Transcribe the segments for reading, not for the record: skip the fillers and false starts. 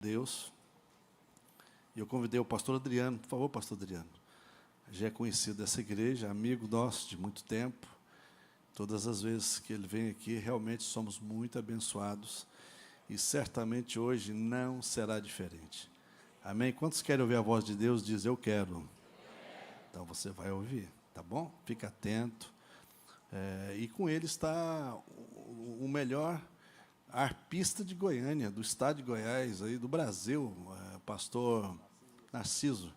Deus. E eu convidei o pastor Adriano, por favor, pastor Adriano. Já é conhecido dessa igreja, amigo nosso de muito tempo. Todas as vezes que ele vem aqui, realmente somos muito abençoados. E certamente hoje não será diferente. Amém? Quantos querem ouvir a voz de Deus? Diz, eu quero. Então você vai ouvir, tá bom? Fica atento. E com ele está o melhor arpista de Goiânia, do estado de Goiás, aí, do Brasil, pastor Narciso.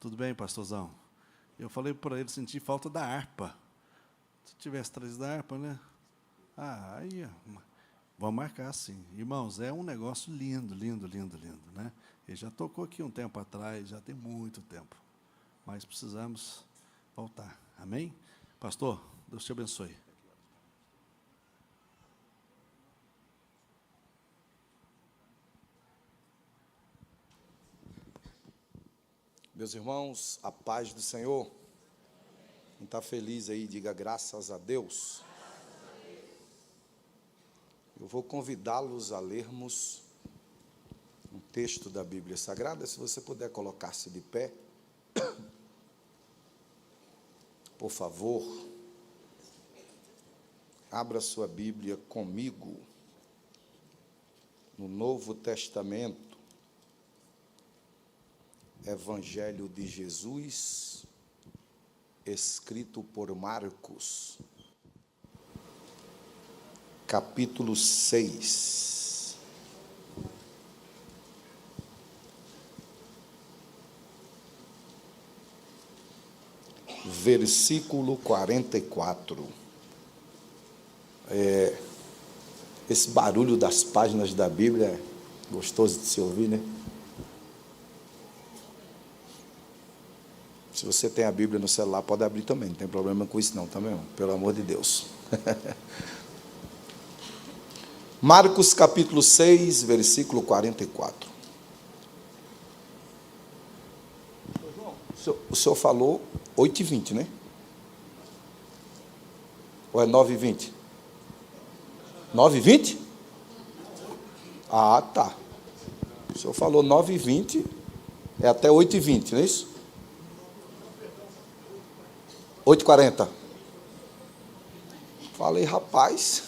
Tudo bem, pastorzão? Eu falei para ele, senti falta da harpa. Se tivesse trazido a harpa, né? Aí, vamos marcar, sim. Irmãos, é um negócio lindo, lindo, lindo, lindo, né? Ele já tocou aqui um tempo atrás, já tem muito tempo. Mas precisamos voltar. Amém? Pastor, Deus te abençoe. Meus irmãos, a paz do Senhor. Quem está feliz aí, diga graças a Deus. Eu vou convidá-los a lermos um texto da Bíblia Sagrada. Se você puder colocar-se de pé, por favor, abra sua Bíblia comigo no Novo Testamento. Evangelho de Jesus, escrito por Marcos, capítulo 6. Versículo 44. Esse barulho das páginas da Bíblia é gostoso de se ouvir, né? Se você tem a Bíblia no celular, pode abrir também, não tem problema com isso não, também, pelo amor de Deus. Marcos capítulo 6, versículo 44. O senhor falou 8h20, né? Ou é 9h20? 9h20? Tá. O senhor falou 9h20, é até 8h20, não é isso? 8h40. Falei, rapaz,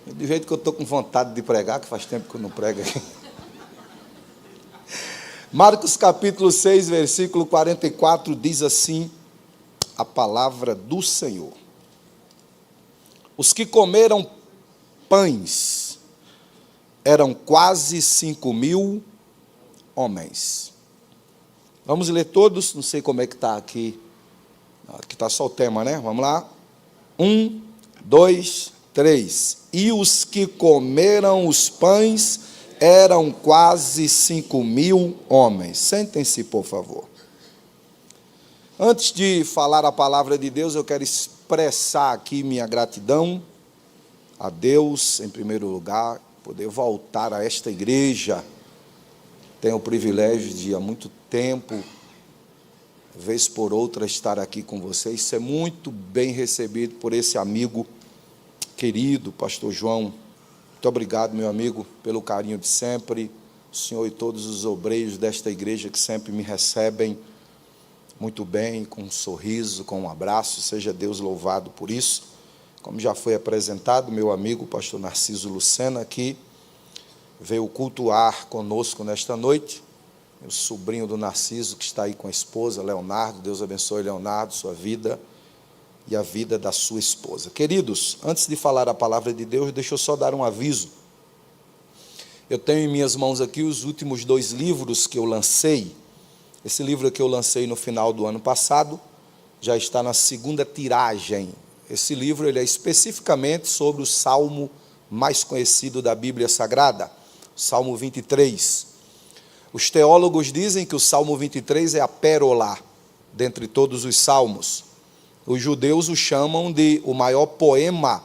do jeito que eu estou com vontade de pregar, que faz tempo que eu não prego aqui. Marcos capítulo 6, versículo 44, diz assim a palavra do Senhor. Os que comeram pães eram quase 5.000 homens. Vamos ler todos, não sei como é que está aqui. Aqui está só o tema, né? Vamos lá. 1, 2, 3. E os que comeram os pães eram quase 5.000 homens. Sentem-se, por favor. Antes de falar a palavra de Deus, eu quero expressar aqui minha gratidão a Deus, em primeiro lugar, poder voltar a esta igreja. Tenho o privilégio de, há muito tempo, vez por outra, estar aqui com vocês, ser muito bem recebido por esse amigo querido, pastor João. Muito obrigado, meu amigo, pelo carinho de sempre, o senhor e todos os obreiros desta igreja que sempre me recebem muito bem, com um sorriso, com um abraço, seja Deus louvado por isso. Como já foi apresentado, meu amigo, pastor Narciso Lucena, aqui, veio cultuar conosco nesta noite, meu sobrinho do Narciso, que está aí com a esposa, Leonardo. Deus abençoe, Leonardo, sua vida e a vida da sua esposa. Queridos, antes de falar a palavra de Deus, deixa eu só dar um aviso. Eu tenho em minhas mãos aqui os últimos 2 livros que eu lancei. Esse livro que eu lancei no final do ano passado, já está na 2ª tiragem. Esse livro ele é especificamente sobre o salmo mais conhecido da Bíblia Sagrada, Salmo 23. Os teólogos dizem que o Salmo 23 é a pérola dentre todos os salmos. Os judeus o chamam de o maior poema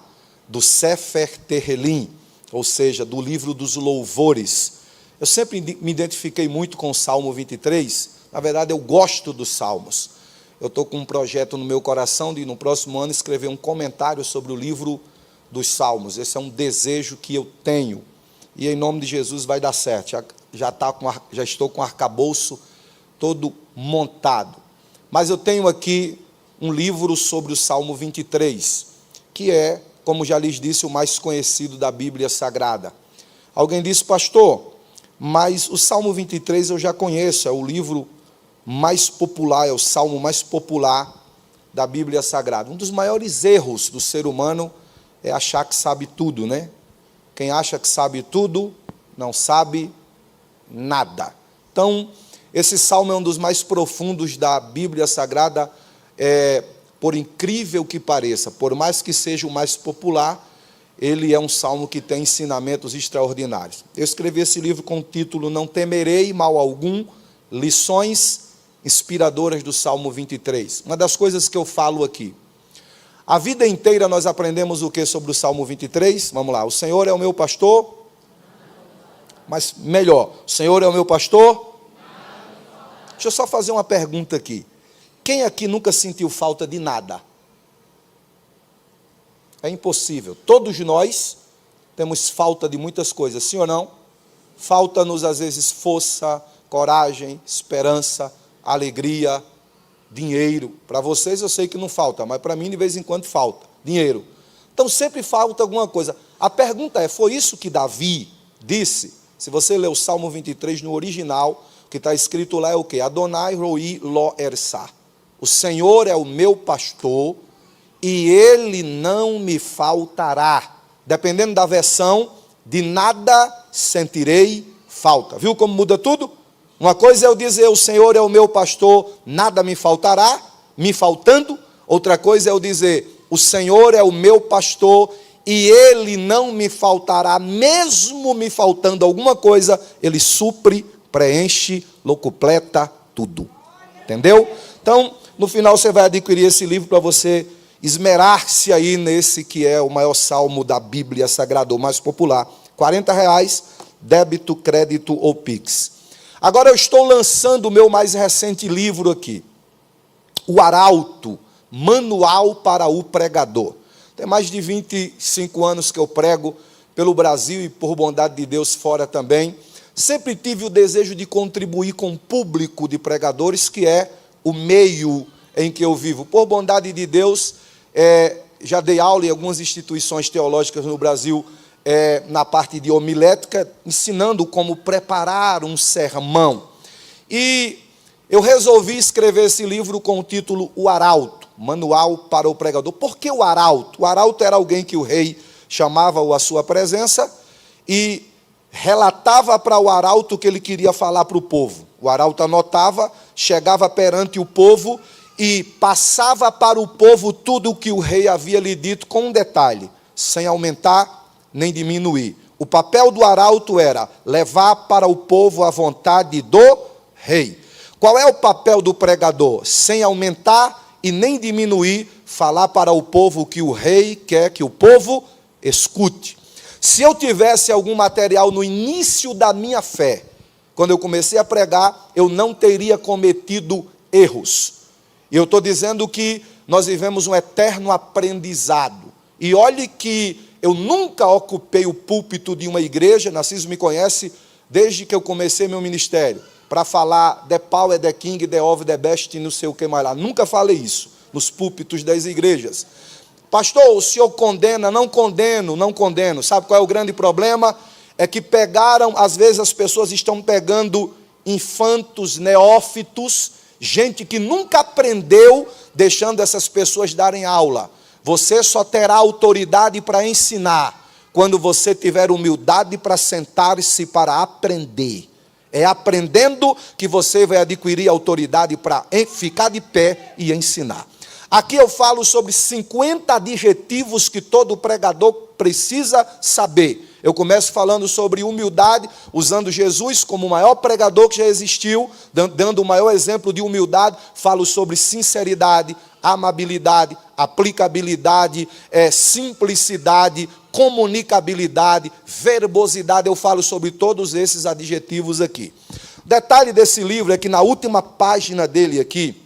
do Sefer Tehilim, ou seja, do livro dos louvores. Eu sempre me identifiquei muito com o Salmo 23. Na verdade, eu gosto dos salmos. Eu estou com um projeto no meu coração de, no próximo ano, escrever um comentário sobre o livro dos salmos. Esse é um desejo que eu tenho. E em nome de Jesus vai dar certo. já estou com o arcabouço todo montado. Mas eu tenho aqui um livro sobre o Salmo 23, que é, como já lhes disse, o mais conhecido da Bíblia Sagrada. Alguém disse, pastor, mas o Salmo 23 eu já conheço, é o livro mais popular, é o salmo mais popular da Bíblia Sagrada. Um dos maiores erros do ser humano é achar que sabe tudo, né? Quem acha que sabe tudo, não sabe nada. Então, esse salmo é um dos mais profundos da Bíblia Sagrada, por incrível que pareça, por mais que seja o mais popular, ele é um salmo que tem ensinamentos extraordinários. Eu escrevi esse livro com o título Não Temerei Mal Algum, Lições Inspiradoras do Salmo 23. Uma das coisas que eu falo aqui, a vida inteira nós aprendemos o que sobre o Salmo 23? Vamos lá, o Senhor é o meu pastor, mas melhor, o Senhor é o meu pastor? Deixa eu só fazer uma pergunta aqui. Quem aqui nunca sentiu falta de nada? É impossível. Todos nós temos falta de muitas coisas, sim ou não? Falta-nos, às vezes, força, coragem, esperança, alegria, dinheiro. Para vocês eu sei que não falta, mas para mim de vez em quando falta. Dinheiro. Então sempre falta alguma coisa. A pergunta é, foi isso que Davi disse? Se você ler o Salmo 23 no original, o que está escrito lá é o quê? Adonai roi lo ersá. O Senhor é o meu pastor e ele não me faltará. Dependendo da versão, de nada sentirei falta. Viu como muda tudo? Uma coisa é eu dizer, o Senhor é o meu pastor, nada me faltará, me faltando. Outra coisa é eu dizer, o Senhor é o meu pastor e ele não me faltará, mesmo me faltando alguma coisa, ele supre, preenche, locupleta tudo. Entendeu? Então, no final você vai adquirir esse livro para você esmerar-se aí nesse que é o maior salmo da Bíblia Sagrada, o mais popular. R$40, débito, crédito ou Pix. Agora eu estou lançando o meu mais recente livro aqui, O Arauto, Manual para o Pregador. Tem mais de 25 anos que eu prego pelo Brasil e, por bondade de Deus, fora também. Sempre tive o desejo de contribuir com o público de pregadores, que é o meio em que eu vivo. Por bondade de Deus, já dei aula em algumas instituições teológicas no Brasil, na parte de homilética, ensinando como preparar um sermão. E eu resolvi escrever esse livro com o título O Arauto, Manual para o Pregador. Por que o arauto? O arauto era alguém que o rei chamava-o à sua presença e relatava para o arauto o que ele queria falar para o povo. O arauto anotava, chegava perante o povo e passava para o povo tudo o que o rei havia lhe dito, com um detalhe, sem aumentar nem diminuir. O papel do arauto era levar para o povo a vontade do rei. Qual é o papel do pregador? Sem aumentar e nem diminuir, falar para o povo o que o rei quer que o povo escute. Se eu tivesse algum material no início da minha fé, quando eu comecei a pregar, eu não teria cometido erros. E eu estou dizendo que nós vivemos um eterno aprendizado. E olhe que eu nunca ocupei o púlpito de uma igreja, Narciso me conhece desde que eu comecei meu ministério, para falar the power, the king, the of, the best, não sei o que mais lá. Nunca falei isso nos púlpitos das igrejas. Pastor, o senhor condena? Não condeno, não condeno. Sabe qual é o grande problema? É que pegaram, às vezes as pessoas estão pegando infantos, neófitos, gente que nunca aprendeu, deixando essas pessoas darem aula. Você só terá autoridade para ensinar quando você tiver humildade para sentar-se para aprender. É aprendendo que você vai adquirir autoridade para ficar de pé e ensinar. Aqui eu falo sobre 50 adjetivos que todo pregador precisa saber. Eu começo falando sobre humildade, usando Jesus como o maior pregador que já existiu, dando o maior exemplo de humildade. Falo sobre sinceridade, amabilidade, aplicabilidade, simplicidade, comunicabilidade, verbosidade. Eu falo sobre todos esses adjetivos aqui. O detalhe desse livro é que na última página dele aqui,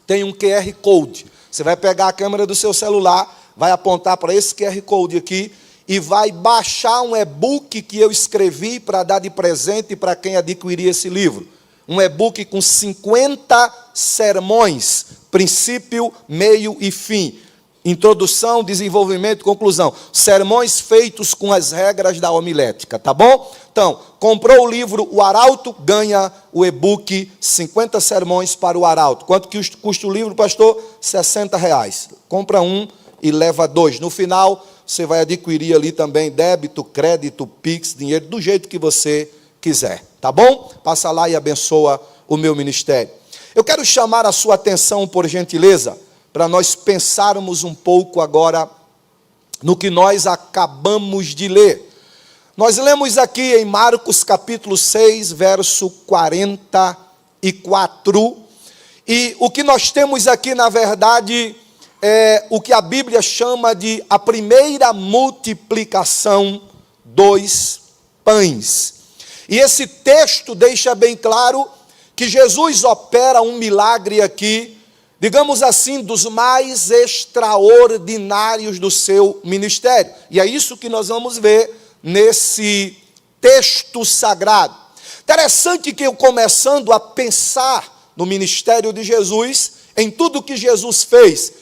tem um QR Code. Você vai pegar a câmera do seu celular, vai apontar para esse QR Code aqui, e vai baixar um e-book que eu escrevi para dar de presente para quem adquirir esse livro. Um e-book com 50 sermões, princípio, meio e fim. Introdução, desenvolvimento e conclusão. Sermões feitos com as regras da homilética, tá bom? Então, comprou o livro O Arauto, ganha o e-book 50 sermões para o Arauto. Quanto que custa o livro, pastor? R$60. Compra um e leva 2. No final, você vai adquirir ali também débito, crédito, Pix, dinheiro, do jeito que você quiser, tá bom? Passa lá e abençoa o meu ministério. Eu quero chamar a sua atenção, por gentileza, para nós pensarmos um pouco agora no que nós acabamos de ler. Nós lemos aqui em Marcos capítulo 6, verso 44, e o que nós temos aqui, na verdade, é o que a Bíblia chama de a primeira multiplicação dos pães. E esse texto deixa bem claro que Jesus opera um milagre aqui, digamos assim, dos mais extraordinários do seu ministério. E é isso que nós vamos ver nesse texto sagrado. Interessante que eu, começando a pensar no ministério de Jesus, em tudo que Jesus fez,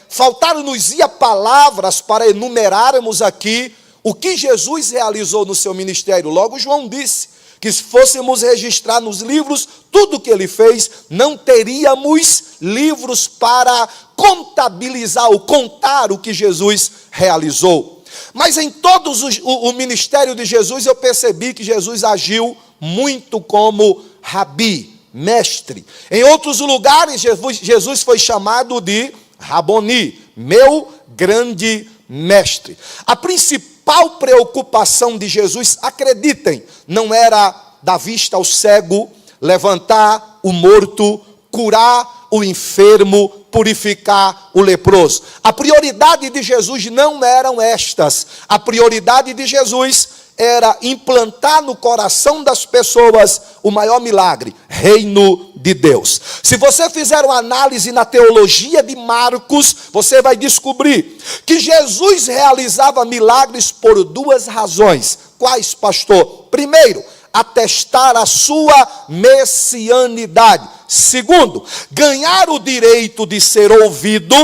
faltaram-nos palavras para enumerarmos aqui o que Jesus realizou no seu ministério. Logo, João disse que se fôssemos registrar nos livros tudo o que ele fez, não teríamos livros para contabilizar ou contar o que Jesus realizou. Mas em todos o ministério de Jesus, eu percebi que Jesus agiu muito como rabi, mestre. Em outros lugares, Jesus foi chamado de Raboni, meu grande mestre. A principal preocupação de Jesus, acreditem, não era dar vista ao cego, levantar o morto, curar o enfermo, purificar o leproso. A prioridade de Jesus não eram estas. A prioridade de Jesus era implantar no coração das pessoas o maior milagre, reino de Deus. Se você fizer uma análise na teologia de Marcos, você vai descobrir que Jesus realizava milagres por duas razões. Quais, pastor? Primeiro, atestar a sua messianidade. Segundo, ganhar o direito de ser ouvido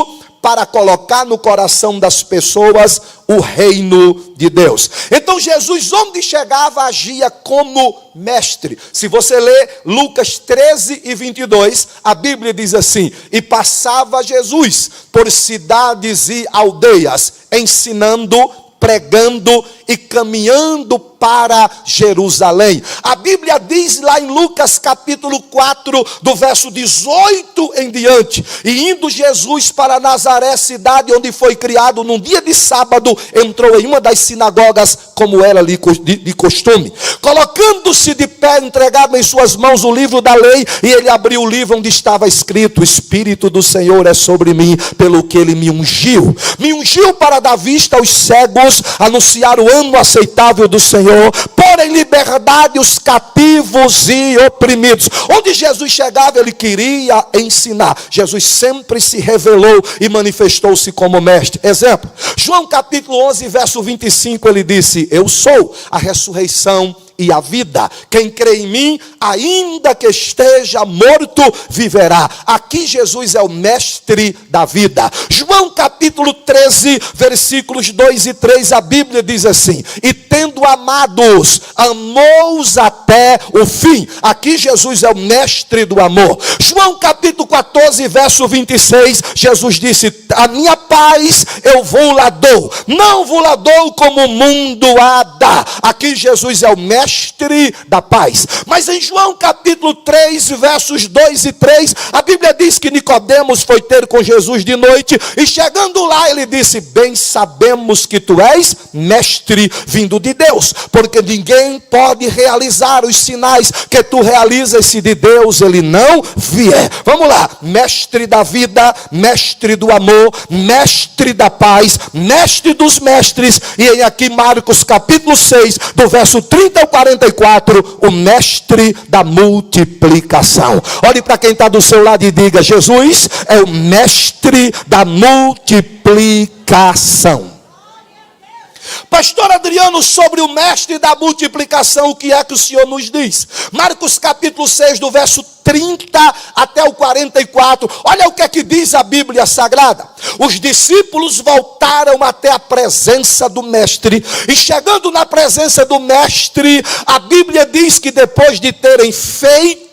para colocar no coração das pessoas o reino de Deus. Então Jesus, onde chegava, agia como mestre. Se você ler Lucas 13 e 22, a Bíblia diz assim: e passava Jesus por cidades e aldeias, ensinando, pregando e caminhando para Jerusalém. A Bíblia diz lá em Lucas capítulo 4, do verso 18 em diante: e indo Jesus para Nazaré, cidade onde foi criado, num dia de sábado, entrou em uma das sinagogas, como era ali de costume. Colocando-se de pé, entregava em suas mãos o livro da lei, e ele abriu o livro onde estava escrito: o Espírito do Senhor é sobre mim, pelo que ele me ungiu para dar vista aos cegos, anunciar o ano aceitável do Senhor, pôr em liberdade os cativos e oprimidos. Onde Jesus chegava, ele queria ensinar. Jesus sempre se revelou e manifestou-se como mestre. Exemplo, João capítulo 11, verso 25, ele disse: eu sou a ressurreição e a vida. Quem crê em mim, ainda que esteja morto, viverá. Aqui Jesus é o mestre da vida. João capítulo 13, versículos 2 e 3, a Bíblia diz assim: e tendo amados, amou-os até o fim. Aqui Jesus é o mestre do amor. João capítulo 14, verso 26, Jesus disse: a minha paz eu vou lá dou, não vou lá dou como o mundo a dá. Aqui Jesus é o mestre da paz. Mas em João capítulo 3, versos 2 e 3, a Bíblia diz que Nicodemos foi ter com Jesus de noite, e chegando lá ele disse: bem sabemos que tu és mestre vindo de Deus, porque ninguém pode realizar os sinais que tu realizas se de Deus ele não vier. Vamos lá: mestre da vida, mestre do amor, mestre da paz, mestre dos mestres. E aqui Marcos capítulo 6, do verso 30 ao 44, o mestre da multiplicação. Olhe para quem está do seu lado e diga: Jesus é o mestre da multiplicação. Pastor Adriano, sobre o mestre da multiplicação, o que é que o Senhor nos diz? Marcos capítulo 6, do verso 30 até o 44. Olha o que é que diz a Bíblia Sagrada. Os discípulos voltaram até a presença do mestre, e chegando na presença do mestre, a Bíblia diz que depois de terem feito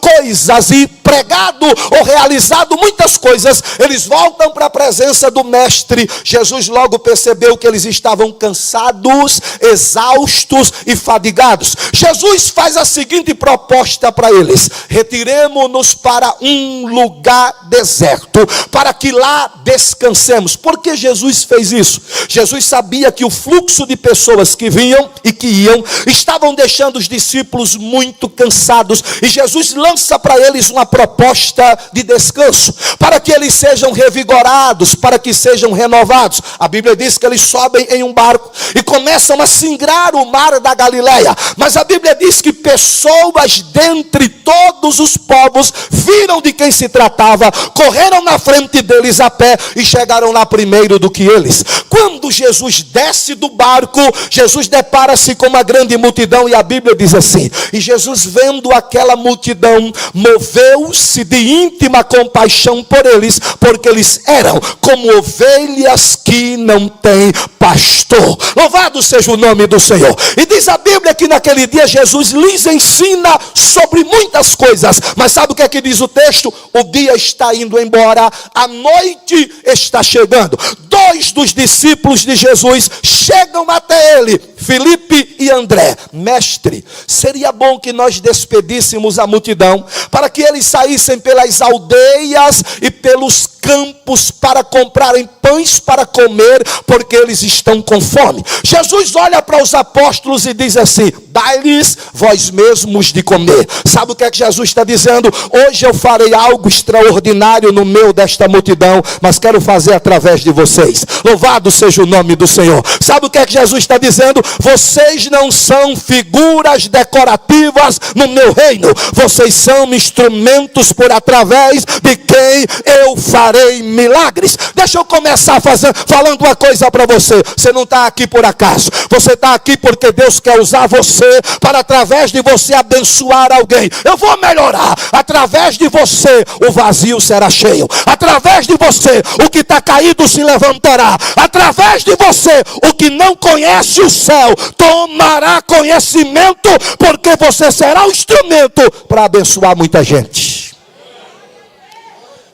coisas e pregado ou realizado muitas coisas, eles voltam para a presença do mestre. Jesus logo percebeu que eles estavam cansados, exaustos e fadigados. Jesus faz a seguinte proposta para eles: retiremo-nos para um lugar deserto, para que lá descansemos. Por que Jesus fez isso? Jesus sabia que o fluxo de pessoas que vinham e que iam estavam deixando os discípulos muito cansados, e Jesus lança para eles uma proposta de descanso, para que eles sejam revigorados, para que sejam renovados. A Bíblia diz que eles sobem em um barco e começam a singrar o mar da Galileia, mas a Bíblia diz que pessoas dentre todos os povos viram de quem se tratava, correram na frente deles a pé e chegaram lá primeiro do que eles. Quando Jesus desce do barco, Jesus depara-se com uma grande multidão, e a Bíblia diz assim: e Jesus, vendo aquela multidão, moveu-se de íntima compaixão por eles, porque eles eram como ovelhas que não têm pastor. Louvado seja o nome do Senhor. E diz a Bíblia que naquele dia Jesus lhes ensina sobre muitas coisas, mas sabe o que é que diz o texto? O dia está indo embora, a noite está chegando. Dois dos discípulos de Jesus chegam até ele, Filipe e André. Mestre, seria bom que nós despedíssemos a multidão, para que eles saíssem pelas aldeias e pelos campos para comprarem pães para comer, porque eles estão com fome. Jesus olha para os apóstolos e diz assim: dai-lhes vós mesmos de comer. Sabe o que é que Jesus está dizendo? Hoje eu farei algo extraordinário no meio desta multidão, mas quero fazer através de vocês. Louvado seja o nome do Senhor. Sabe o que é que Jesus está dizendo? Vocês não são figuras decorativas no meu reino, vocês são instrumentos por através de quem eu farei milagres. Deixa eu começar falando uma coisa para você. Você não está aqui por acaso, você está aqui porque Deus quer usar você para, através de você, abençoar alguém. Eu vou melhorar. Através de você o vazio será cheio, através de você o que está caído se levantará, através de você o que não conhece o céu tomará conhecimento, porque você será o instrumento para abençoar muita gente.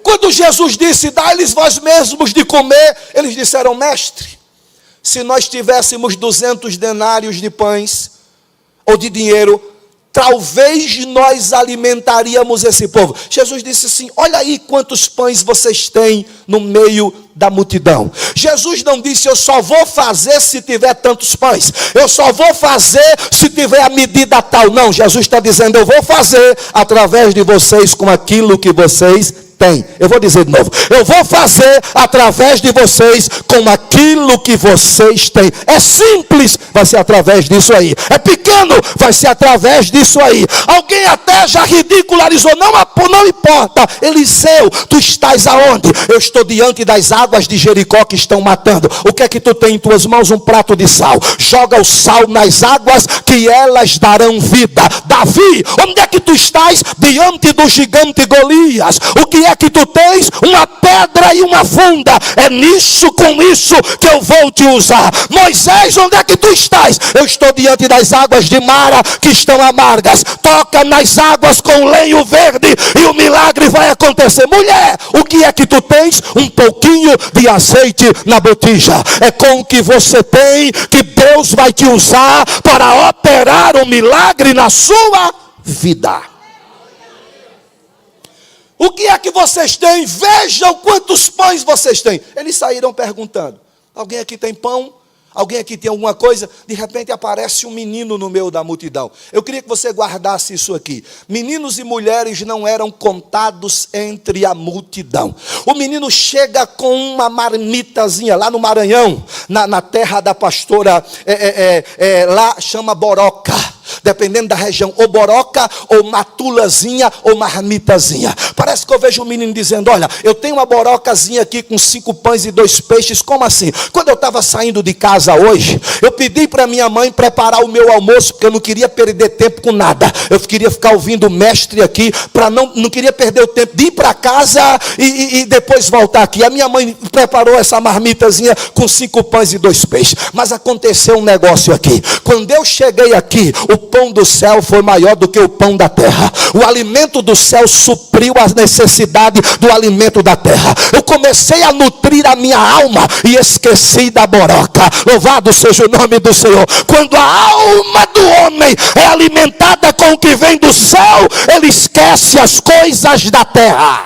Quando Jesus disse: dai-lhes vós mesmos de comer, eles disseram: mestre, se nós tivéssemos 200 denários de pães ou de dinheiro, talvez nós alimentaríamos esse povo. Jesus disse assim: olha aí quantos pães vocês têm no meio da multidão. Jesus não disse: eu só vou fazer se tiver tantos pães, eu só vou fazer se tiver a medida tal. Não, Jesus está dizendo: eu vou fazer através de vocês com aquilo que vocês têm. Eu vou dizer de novo: eu vou fazer através de vocês com aquilo que vocês têm. É simples, vai ser através disso aí. É pequeno, vai ser através disso aí. Alguém até já ridicularizou: não importa, Eliseu, tu estás aonde? Eu estou diante das águas de Jericó que estão matando. O que é que tu tem em tuas mãos? Um prato de sal. Joga o sal nas águas que elas darão vida. Davi, onde é que tu estás? Diante do gigante Golias. O que é que tu tens? Uma pedra e uma funda. É nisso, com isso que eu vou te usar. Moisés, onde é que tu estás? Eu estou diante das águas de Mara que estão amargas. Toca nas águas com lenho verde e o milagre vai acontecer. Mulher, o que é que tu tens? Um pouquinho de azeite na botija. É com o que você tem que Deus vai te usar para operar um milagre na sua vida. O que é que vocês têm? Vejam quantos pães vocês têm. Eles saíram perguntando: alguém aqui tem pão? Alguém aqui tem alguma coisa? De repente aparece um menino no meio da multidão. Eu queria que você guardasse isso aqui. Meninos e mulheres não eram contados entre a multidão. O menino chega com uma marmitazinha lá no Maranhão, na terra da pastora, lá chama Boroca. dependendo da região, ou boroca, ou matulazinha, ou marmitazinha. Parece que eu vejo um menino dizendo: olha, eu tenho uma borocazinha aqui com 5 pães e 2 peixes. Como assim? Quando eu estava saindo de casa hoje, eu pedi para minha mãe preparar o meu almoço, porque eu não queria perder tempo com nada. Eu queria ficar ouvindo o mestre aqui, não queria perder o tempo de ir para casa e depois voltar aqui. A minha mãe preparou essa marmitazinha com 5 pães e 2 peixes. Mas aconteceu um negócio aqui. Quando eu cheguei aqui, o pão do céu foi maior do que o pão da terra. O alimento do céu supriu a necessidade do alimento da terra. Eu comecei a nutrir a minha alma e esqueci da boroca. Louvado seja o nome do Senhor. Quando a alma do homem é alimentada com o que vem do céu, ele esquece as coisas da terra.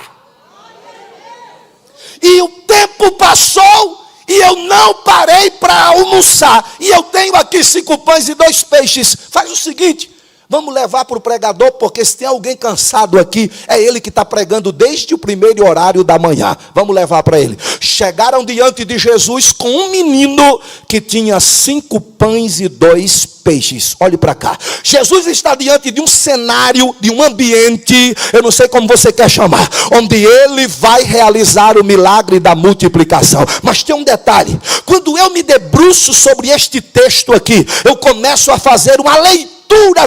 E o tempo passou e eu não parei para almoçar. E eu tenho aqui 5 pães e 2 peixes. Faz o seguinte: vamos levar para o pregador, porque se tem alguém cansado aqui, é ele que está pregando desde o primeiro horário da manhã. Vamos levar para ele. Chegaram diante de Jesus com um menino que tinha 5 pães e 2 peixes. Olhe para cá. Jesus está diante de um cenário, de um ambiente, eu não sei como você quer chamar, onde ele vai realizar o milagre da multiplicação. Mas tem um detalhe: quando eu me debruço sobre este texto aqui, eu começo a fazer uma leitura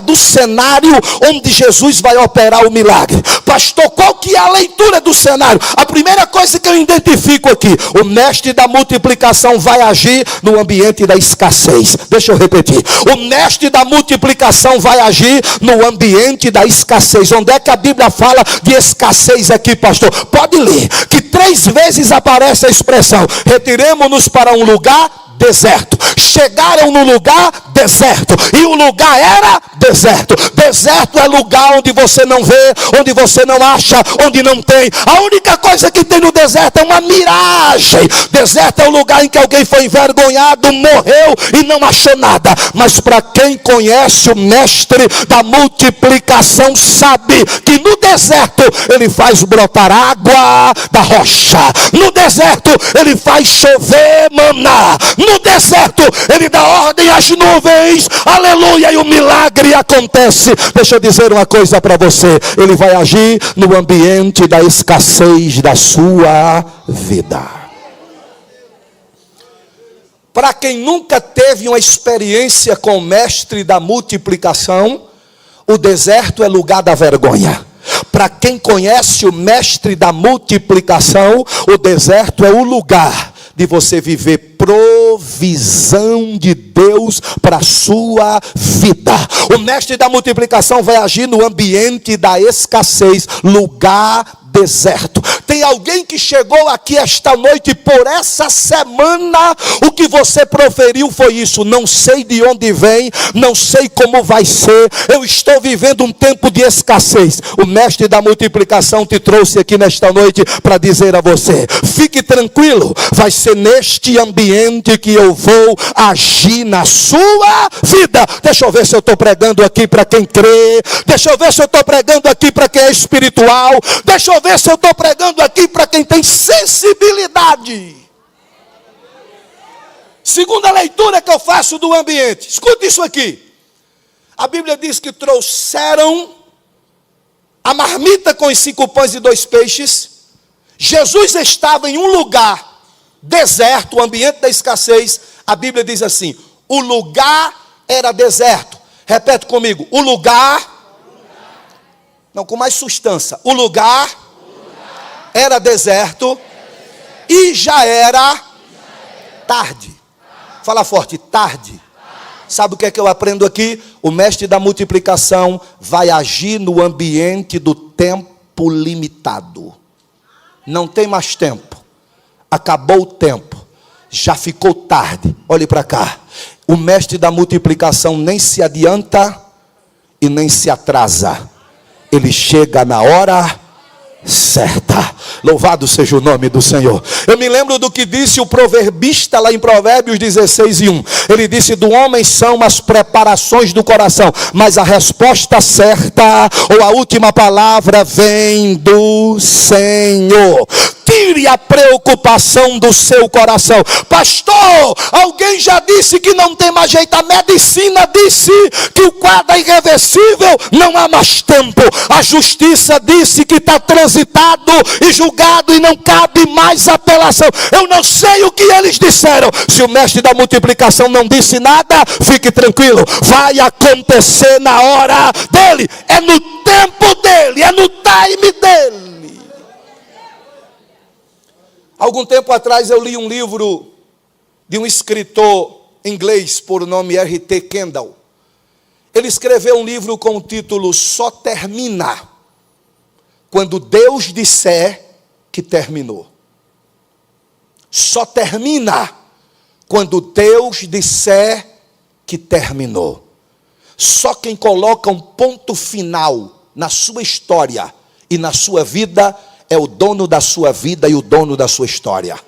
do cenário onde Jesus vai operar o milagre. Pastor, qual que é a leitura do cenário? A primeira coisa que eu identifico aqui: o mestre da multiplicação vai agir no ambiente da escassez. Deixa eu repetir: o mestre da multiplicação vai agir no ambiente da escassez. Onde é que a Bíblia fala de escassez aqui, pastor? Pode ler, que 3 vezes aparece a expressão: retiremo-nos para um lugar deserto. Chegaram no lugar deserto, e o lugar era deserto. Deserto é lugar onde você não vê, onde você não acha, onde não tem. A única coisa que tem no deserto é uma miragem. Deserto é o lugar em que alguém foi envergonhado, morreu e não achou nada. Mas para quem conhece o mestre da multiplicação, sabe que no deserto ele faz brotar água da rocha. No deserto ele faz chover maná. No deserto ele dá ordem às nuvens, aleluia, e o milagre acontece. Deixa eu dizer uma coisa para você: ele vai agir no ambiente da escassez da sua vida. Para quem nunca teve uma experiência com o mestre da multiplicação, o deserto é lugar da vergonha. Para quem conhece o mestre da multiplicação, o deserto é o lugar de você viver provisão de Deus para a sua vida. O mestre da multiplicação vai agir no ambiente da escassez, lugar deserto. Tem alguém que chegou aqui esta noite, por essa semana o que você proferiu foi isso: não sei de onde vem, não sei como vai ser, eu estou vivendo um tempo de escassez. O mestre da multiplicação te trouxe aqui nesta noite para dizer a você: fique tranquilo, vai ser neste ambiente que eu vou agir na sua vida. Deixa eu ver se eu estou pregando aqui para quem crê, deixa eu ver se eu estou pregando aqui para quem é espiritual, deixa eu ver se eu estou pregando aqui para quem tem sensibilidade. Segunda leitura que eu faço do ambiente, escuta isso aqui. A Bíblia diz que trouxeram a marmita com os 5 pães e 2 peixes. Jesus estava em um lugar deserto, o ambiente da escassez. A Bíblia diz assim: o lugar era deserto. Repete comigo: o lugar. Não, com mais substância. O lugar era deserto e já era tarde. Fala forte: tarde. Sabe o que é que eu aprendo aqui? O mestre da multiplicação vai agir no ambiente do tempo limitado. Não tem mais tempo. Acabou o tempo. Já ficou tarde. Olhe para cá. O mestre da multiplicação nem se adianta e nem se atrasa. Ele chega na hora certa. Louvado seja o nome do Senhor. Eu me lembro do que disse o proverbista lá em Provérbios 16:1. Ele disse: do homem são as preparações do coração, mas a resposta certa, ou a última palavra, vem do Senhor. Tire a preocupação do seu coração. Pastor, alguém já disse que não tem mais jeito. A medicina disse que o quadro é irreversível, não há mais tempo. A justiça disse que está transitado e julgado e não cabe mais apelação. Eu não sei o que eles disseram. Se o mestre da multiplicação não disse nada, fique tranquilo, vai acontecer na hora dele, é no tempo dele, é no time dele. Algum tempo atrás eu li um livro de um escritor inglês por nome R.T. Kendall. Ele escreveu um livro com o título Só Termina Quando Deus Disser que Terminou. Só termina quando Deus disser que terminou. Só quem coloca um ponto final na sua história e na sua vida é o dono da sua vida e o dono da sua história.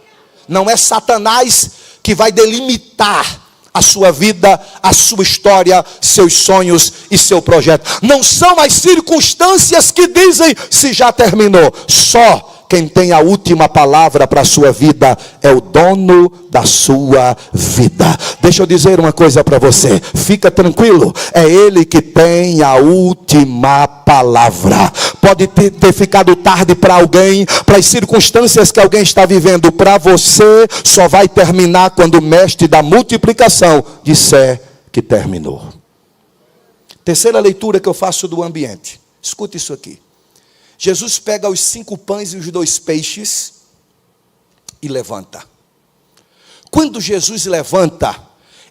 Não é Satanás que vai delimitar a sua vida, a sua história, seus sonhos e seu projeto. Não são as circunstâncias que dizem se já terminou. Só quem tem a última palavra para a sua vida é o dono da sua vida. Deixa eu dizer uma coisa para você. Fica tranquilo. É Ele que tem a última palavra. Pode ter ficado tarde para alguém, para as circunstâncias que alguém está vivendo. Para você, só vai terminar quando o mestre da multiplicação disser que terminou. Terceira leitura que eu faço do ambiente. Escuta isso aqui. Jesus pega os 5 pães e os 2 peixes e levanta. Quando Jesus levanta,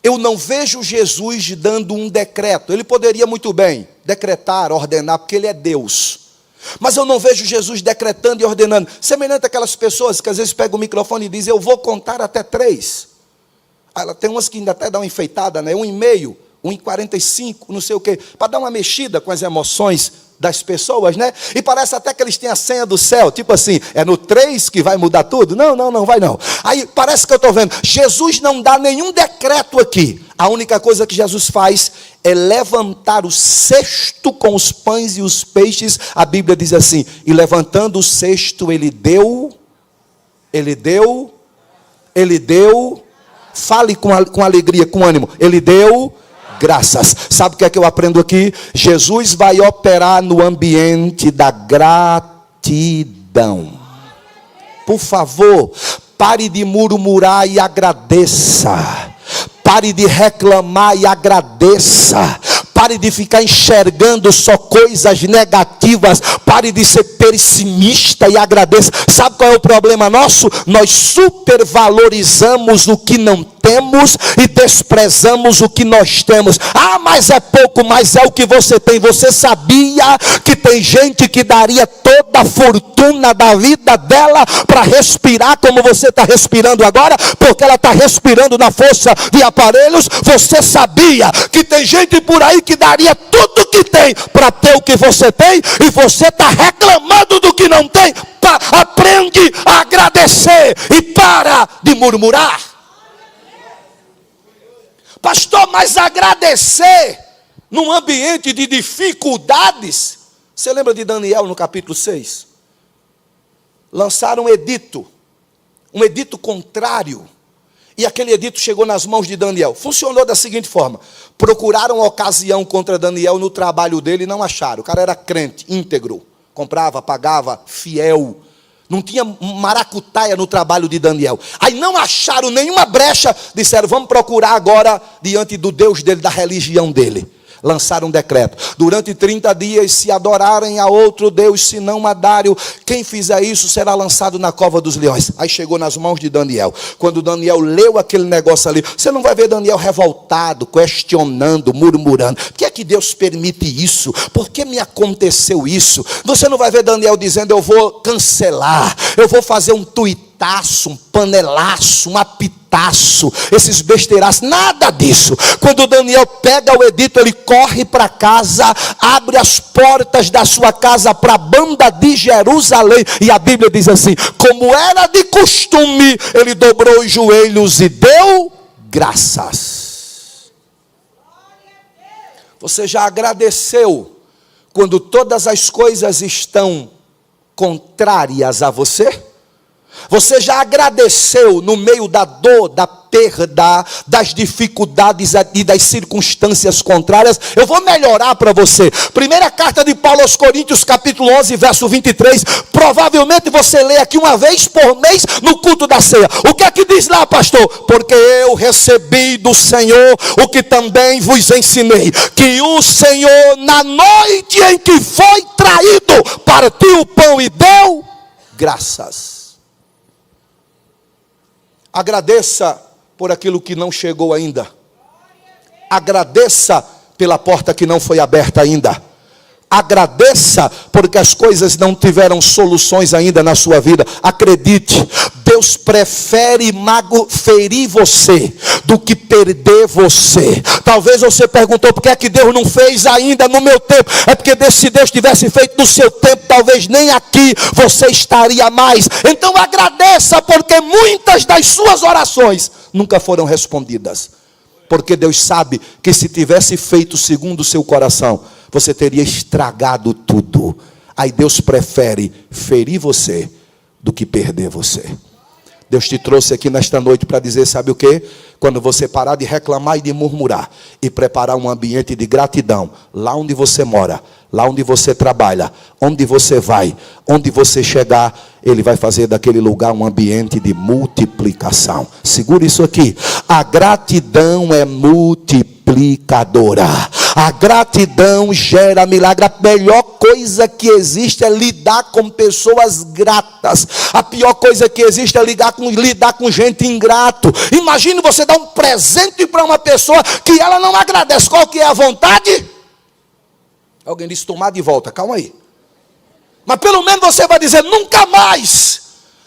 eu não vejo Jesus dando um decreto. Ele poderia muito bem decretar, ordenar, porque Ele é Deus. Mas eu não vejo Jesus decretando e ordenando. Semelhante àquelas pessoas que às vezes pegam o microfone e dizem, eu vou contar até 3. Ela tem umas que ainda até dão uma enfeitada, né? 1,5, 1,45, não sei o quê. Para dar uma mexida com as emoções das pessoas, né? E parece até que eles têm a senha do céu, tipo assim, é no 3 que vai mudar tudo? Não vai não. Aí parece que eu estou vendo, Jesus não dá nenhum decreto aqui. A única coisa que Jesus faz é levantar o cesto com os pães e os peixes. A Bíblia diz assim, e levantando o cesto, ele deu, fale com alegria, com ânimo, ele deu graças. Sabe o que é que eu aprendo aqui? Jesus vai operar no ambiente da gratidão. Por favor, pare de murmurar e agradeça. Pare de reclamar e agradeça. Pare de ficar enxergando só coisas negativas. Pare de ser pessimista e agradeça. Sabe qual é o problema nosso? Nós supervalorizamos o que não temos e desprezamos o que nós temos. Ah, mas é pouco, mas é o que você tem. Você sabia que tem gente que daria toda a fortuna da vida dela para respirar como você está respirando agora? Porque ela está respirando na força de aparelhos. Você sabia que tem gente por aí que daria tudo que tem para ter o que você tem, e você está reclamando do que não tem? Aprende a agradecer e para de murmurar. Pastor, mas agradecer num ambiente de dificuldades? Você lembra de Daniel no capítulo 6? Lançaram um edito contrário. E aquele edito chegou nas mãos de Daniel. Funcionou da seguinte forma: procuraram ocasião contra Daniel no trabalho dele e não acharam. O cara era crente, íntegro, comprava, pagava, fiel. Não tinha maracutaia no trabalho de Daniel. Aí não acharam nenhuma brecha, disseram, vamos procurar agora diante do Deus dele, da religião dele. Lançaram um decreto: durante 30 dias, se adorarem a outro Deus, senão a Dário, quem fizer isso será lançado na cova dos leões. Aí chegou nas mãos de Daniel. Quando Daniel leu aquele negócio ali, você não vai ver Daniel revoltado, questionando, murmurando. Por que é que Deus permite isso? Por que me aconteceu isso? Você não vai ver Daniel dizendo, eu vou cancelar, eu vou fazer um tuitaço, um panelaço, um apitaço, esses besteiraços, nada disso. Quando Daniel pega o edito, ele corre para casa, abre as portas da sua casa para a banda de Jerusalém, e a Bíblia diz assim, como era de costume, ele dobrou os joelhos e deu graças. Você já agradeceu quando todas as coisas estão contrárias a você? Você já agradeceu no meio da dor, da perda, das dificuldades e das circunstâncias contrárias? Eu vou melhorar para você. Primeira carta de Paulo aos Coríntios, capítulo 11, verso 23. Provavelmente você lê aqui uma vez por mês no culto da ceia. O que é que diz lá, pastor? Porque eu recebi do Senhor o que também vos ensinei, que o Senhor, na noite em que foi traído, partiu o pão e deu graças. Agradeça por aquilo que não chegou ainda. Agradeça pela porta que não foi aberta ainda. Agradeça porque as coisas não tiveram soluções ainda na sua vida. Acredite, Deus prefere ferir você do que perder você. Talvez você perguntou por que é que Deus não fez ainda no meu tempo. É porque se Deus tivesse feito no seu tempo, talvez nem aqui você estaria mais. Então agradeça, porque muitas das suas orações nunca foram respondidas. Porque Deus sabe que se tivesse feito segundo o seu coração, você teria estragado tudo. Aí Deus prefere ferir você do que perder você. Deus te trouxe aqui nesta noite para dizer, sabe o quê? Quando você parar de reclamar e de murmurar e preparar um ambiente de gratidão, lá onde você mora, lá onde você trabalha, onde você vai, onde você chegar, Ele vai fazer daquele lugar um ambiente de multiplicação. Segura isso aqui. A gratidão é multiplicadora. A gratidão gera milagre. A melhor coisa que existe é lidar com pessoas gratas. A pior coisa que existe é lidar com gente ingrato. Imagine você dar um presente para uma pessoa que ela não agradece. Qual que é a vontade? Alguém disse tomar de volta. Calma aí. Mas pelo menos você vai dizer nunca mais.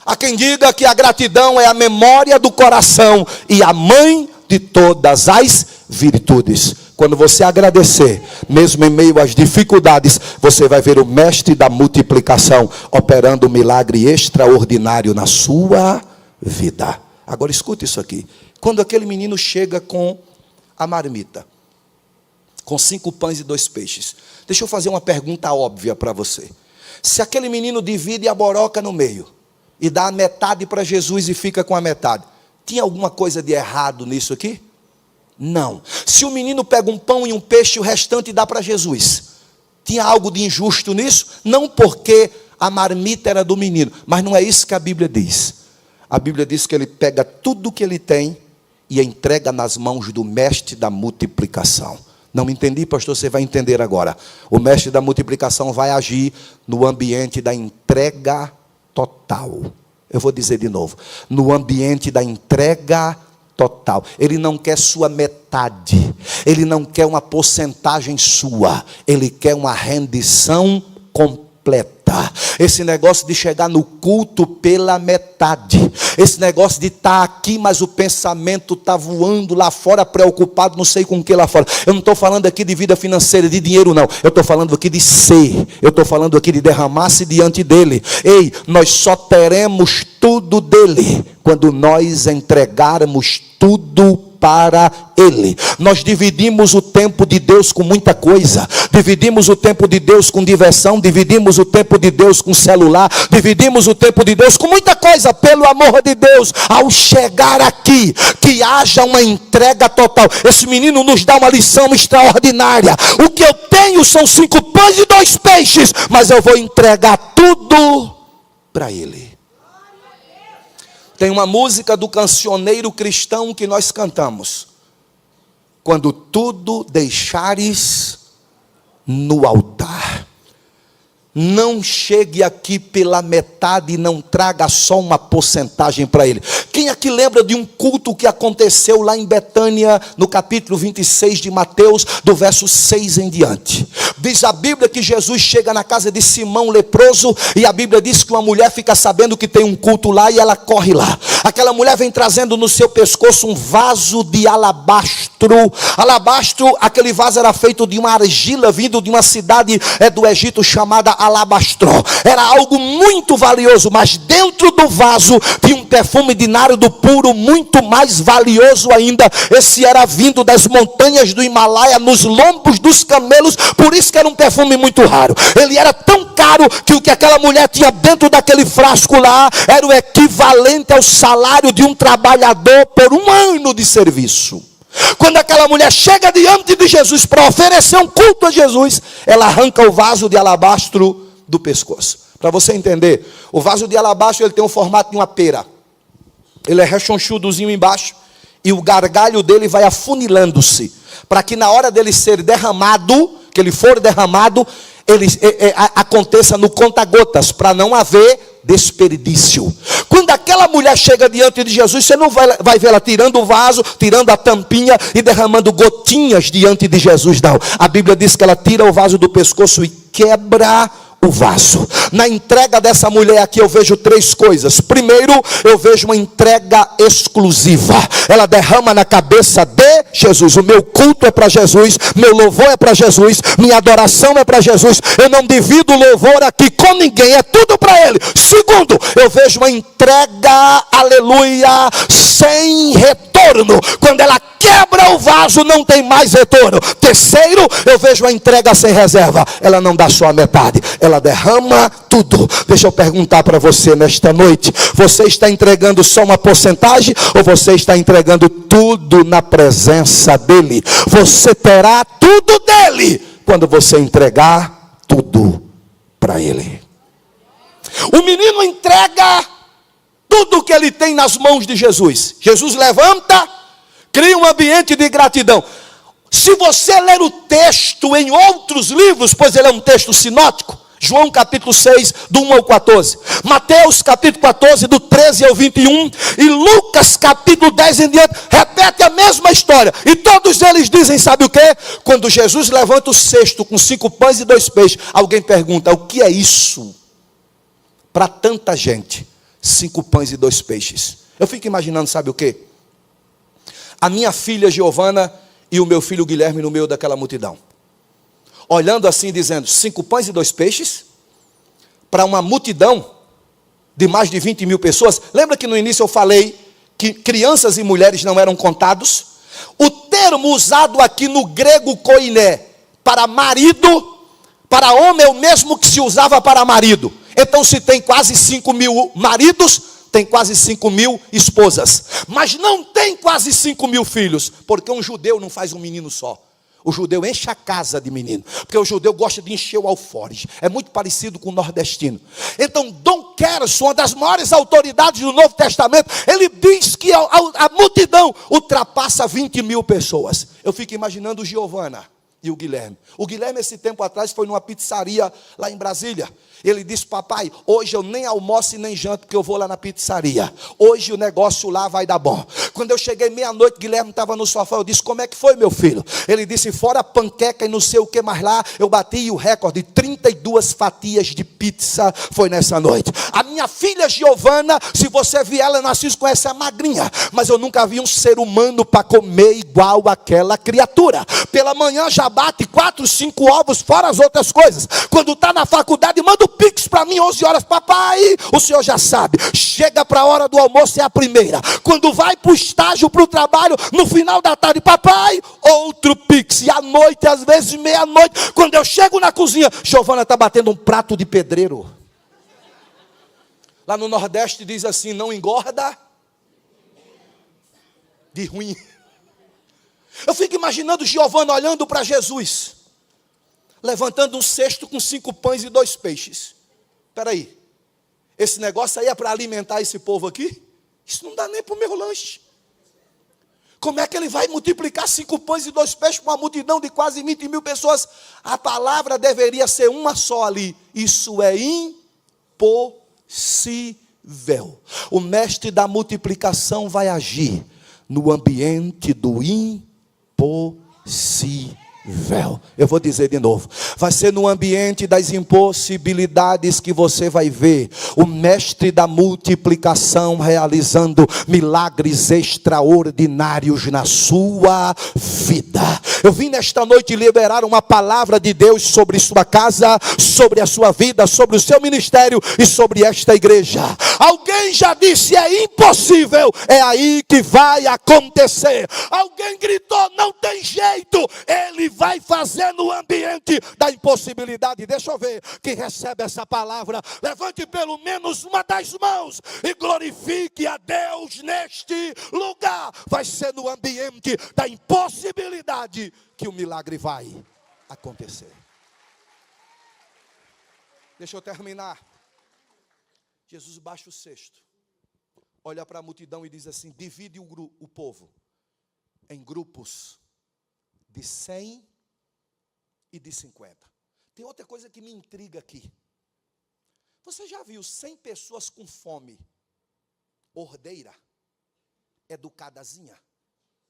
Há quem diga que a gratidão é a memória do coração e a mãe de todas as virtudes. Quando você agradecer, mesmo em meio às dificuldades, você vai ver o mestre da multiplicação operando um milagre extraordinário na sua vida. Agora escuta isso aqui. Quando aquele menino chega com a marmita, com 5 pães e 2 peixes, deixa eu fazer uma pergunta óbvia para você. Se aquele menino divide a boroca no meio e dá a metade para Jesus e fica com a metade, tinha alguma coisa de errado nisso aqui? Não. Se o menino pega um pão e um peixe e o restante dá para Jesus, tinha algo de injusto nisso? Não, porque a marmita era do menino. Mas não é isso que a Bíblia diz. A Bíblia diz que ele pega tudo que ele tem e entrega nas mãos do mestre da multiplicação. Não entendi, pastor? Você vai entender agora. O mestre da multiplicação vai agir no ambiente da entrega total. Eu vou dizer de novo. No ambiente da entrega total. Ele não quer sua metade. Ele não quer uma porcentagem sua. Ele quer uma rendição completa. Esse negócio de chegar no culto pela metade. Esse negócio de estar aqui, mas o pensamento está voando lá fora, preocupado, não sei com o que lá fora. Eu não estou falando aqui de vida financeira, de dinheiro não. Eu estou falando aqui de ser. Eu estou falando aqui de derramar-se diante dele. Ei, nós só teremos tudo dele quando nós entregarmos tudo para Ele. Nós dividimos o tempo de Deus com muita coisa. Dividimos o tempo de Deus com diversão. Dividimos o tempo de Deus com celular. Dividimos o tempo de Deus com muita coisa. Pelo amor de Deus, ao chegar aqui, que haja uma entrega total. Esse menino nos dá uma lição extraordinária. O que eu tenho são 5 pães e 2 peixes, mas eu vou entregar tudo para Ele. Tem uma música do cancioneiro cristão que nós cantamos. Quando tudo deixares no altar. Não chegue aqui pela metade e não traga só uma porcentagem para ele. Quem aqui lembra de um culto que aconteceu lá em Betânia, no capítulo 26 de Mateus, do verso 6 em diante? Diz a Bíblia que Jesus chega na casa de Simão leproso, e a Bíblia diz que uma mulher fica sabendo que tem um culto lá e ela corre lá. Aquela mulher vem trazendo no seu pescoço um vaso de alabastro. Alabastro, aquele vaso era feito de uma argila vindo de uma cidade do Egito chamada alabastro. Era algo muito valioso, mas dentro do vaso tinha um perfume de nárdo puro, muito mais valioso ainda. Esse era vindo das montanhas do Himalaia, nos lombos dos camelos, por isso que era um perfume muito raro. Ele era tão caro que o que aquela mulher tinha dentro daquele frasco lá era o equivalente ao salário de um trabalhador por um ano de serviço. Quando aquela mulher chega diante de Jesus para oferecer um culto a Jesus, ela arranca o vaso de alabastro do pescoço. Para você entender, o vaso de alabastro ele tem o formato de uma pera. Ele é rechonchudozinho embaixo e o gargalho dele vai afunilando-se, para que na hora dele ser derramado, que ele for derramado, ele aconteça no conta-gotas, para não haver desperdício. Quando aquela mulher chega diante de Jesus, você não vai ver ela tirando o vaso, tirando a tampinha e derramando gotinhas diante de Jesus, não. A Bíblia diz que ela tira o vaso do pescoço e quebra o vaso. Na entrega dessa mulher aqui eu vejo três coisas. Primeiro, eu vejo uma entrega exclusiva. Ela derrama na cabeça de Jesus. O meu culto é para Jesus, meu louvor é para Jesus, minha adoração é para Jesus. Eu não divido o louvor aqui com ninguém, é tudo para Ele. Segundo, eu vejo uma entrega, aleluia, sem retorno. Quando ela quebra o vaso, não tem mais retorno. Terceiro, eu vejo a entrega sem reserva. Ela não dá só a metade, ela derrama tudo. Deixa eu perguntar para você nesta noite: você está entregando só uma porcentagem ou você está entregando tudo na presença dele? Você terá tudo dele quando você entregar tudo para ele. O menino entrega tudo que ele tem nas mãos de Jesus. Jesus levanta, cria um ambiente de gratidão. Se você ler o texto em outros livros, pois ele é um texto sinótico, João capítulo 6, do 1 ao 14, Mateus capítulo 14, do 13 ao 21, e Lucas capítulo 10 em diante, repete a mesma história, e todos eles dizem, sabe o que? Quando Jesus levanta o cesto com 5 pães e 2 peixes, alguém pergunta: o que é isso para tanta gente? 5 pães e 2 peixes. Eu fico imaginando, sabe o que? A minha filha Giovana e o meu filho Guilherme no meio daquela multidão, olhando assim, dizendo: 5 pães e 2 peixes para uma multidão de mais de 20 mil pessoas. Lembra que no início eu falei que crianças e mulheres não eram contados? O termo usado aqui no grego koiné para marido, para homem, é o mesmo que se usava para marido. Então, se tem quase 5 mil maridos, tem quase 5 mil esposas, mas não tem quase 5 mil filhos, porque um judeu não faz um menino só. O judeu enche a casa de menino, porque o judeu gosta de encher o alforje. É muito parecido com o nordestino. Então Dom Gerson, uma das maiores autoridades do Novo Testamento, ele diz que a multidão ultrapassa 20 mil pessoas. Eu fico imaginando Giovana e o Guilherme. O Guilherme, esse tempo atrás, foi numa pizzaria lá em Brasília. Ele disse: papai, hoje eu nem almoço e nem janto, porque eu vou lá na pizzaria. Hoje o negócio lá vai dar bom. Quando eu cheguei meia-noite, Guilherme estava no sofá. Eu disse: como é que foi, meu filho? Ele disse: fora panqueca e não sei o que mais lá, eu bati o recorde, 32 fatias de pizza foi nessa noite. A minha filha Giovana, se você vier, ela nasceu com essa magrinha, mas eu nunca vi um ser humano para comer igual aquela criatura. Pela manhã já bate 4, 5 ovos, fora as outras coisas. Quando está na faculdade, manda o Pix para mim, 11 horas, papai, o senhor já sabe, chega para a hora do almoço, é a primeira. Quando vai para o estágio, para o trabalho, no final da tarde, papai, outro Pix. E à noite, às vezes meia-noite, quando eu chego na cozinha, Giovana está batendo um prato de pedreiro. Lá no Nordeste diz assim: não engorda de ruim. Eu fico imaginando Giovana olhando para Jesus, levantando um cesto com 5 pães e 2 peixes. Espera aí, esse negócio aí é para alimentar esse povo aqui? Isso não dá nem para o meu lanche. Como é que ele vai multiplicar 5 pães e 2 peixes para uma multidão de quase 20 mil pessoas? A palavra deveria ser uma só ali: isso é impossível. O mestre da multiplicação vai agir no ambiente do impossível. Eu vou dizer de novo. Vai ser no ambiente das impossibilidades que você vai ver o mestre da multiplicação realizando milagres extraordinários na sua vida. Eu vim nesta noite liberar uma palavra de Deus sobre sua casa, sobre a sua vida, sobre o seu ministério e sobre esta igreja. Alguém já disse: é impossível. É aí que vai acontecer. Alguém gritou: não tem jeito. Ele vai fazer no ambiente da impossibilidade. Deixa eu ver quem recebe essa palavra. Levante pelo menos uma das mãos e glorifique a Deus neste lugar. Vai ser no ambiente da impossibilidade que o milagre vai acontecer. Deixa eu terminar. Jesus baixa o cesto, olha para a multidão e diz assim: divide o povo em grupos de 100 e de 50. Tem outra coisa que me intriga aqui. Você já viu 100 pessoas com fome, ordeira, educadazinha?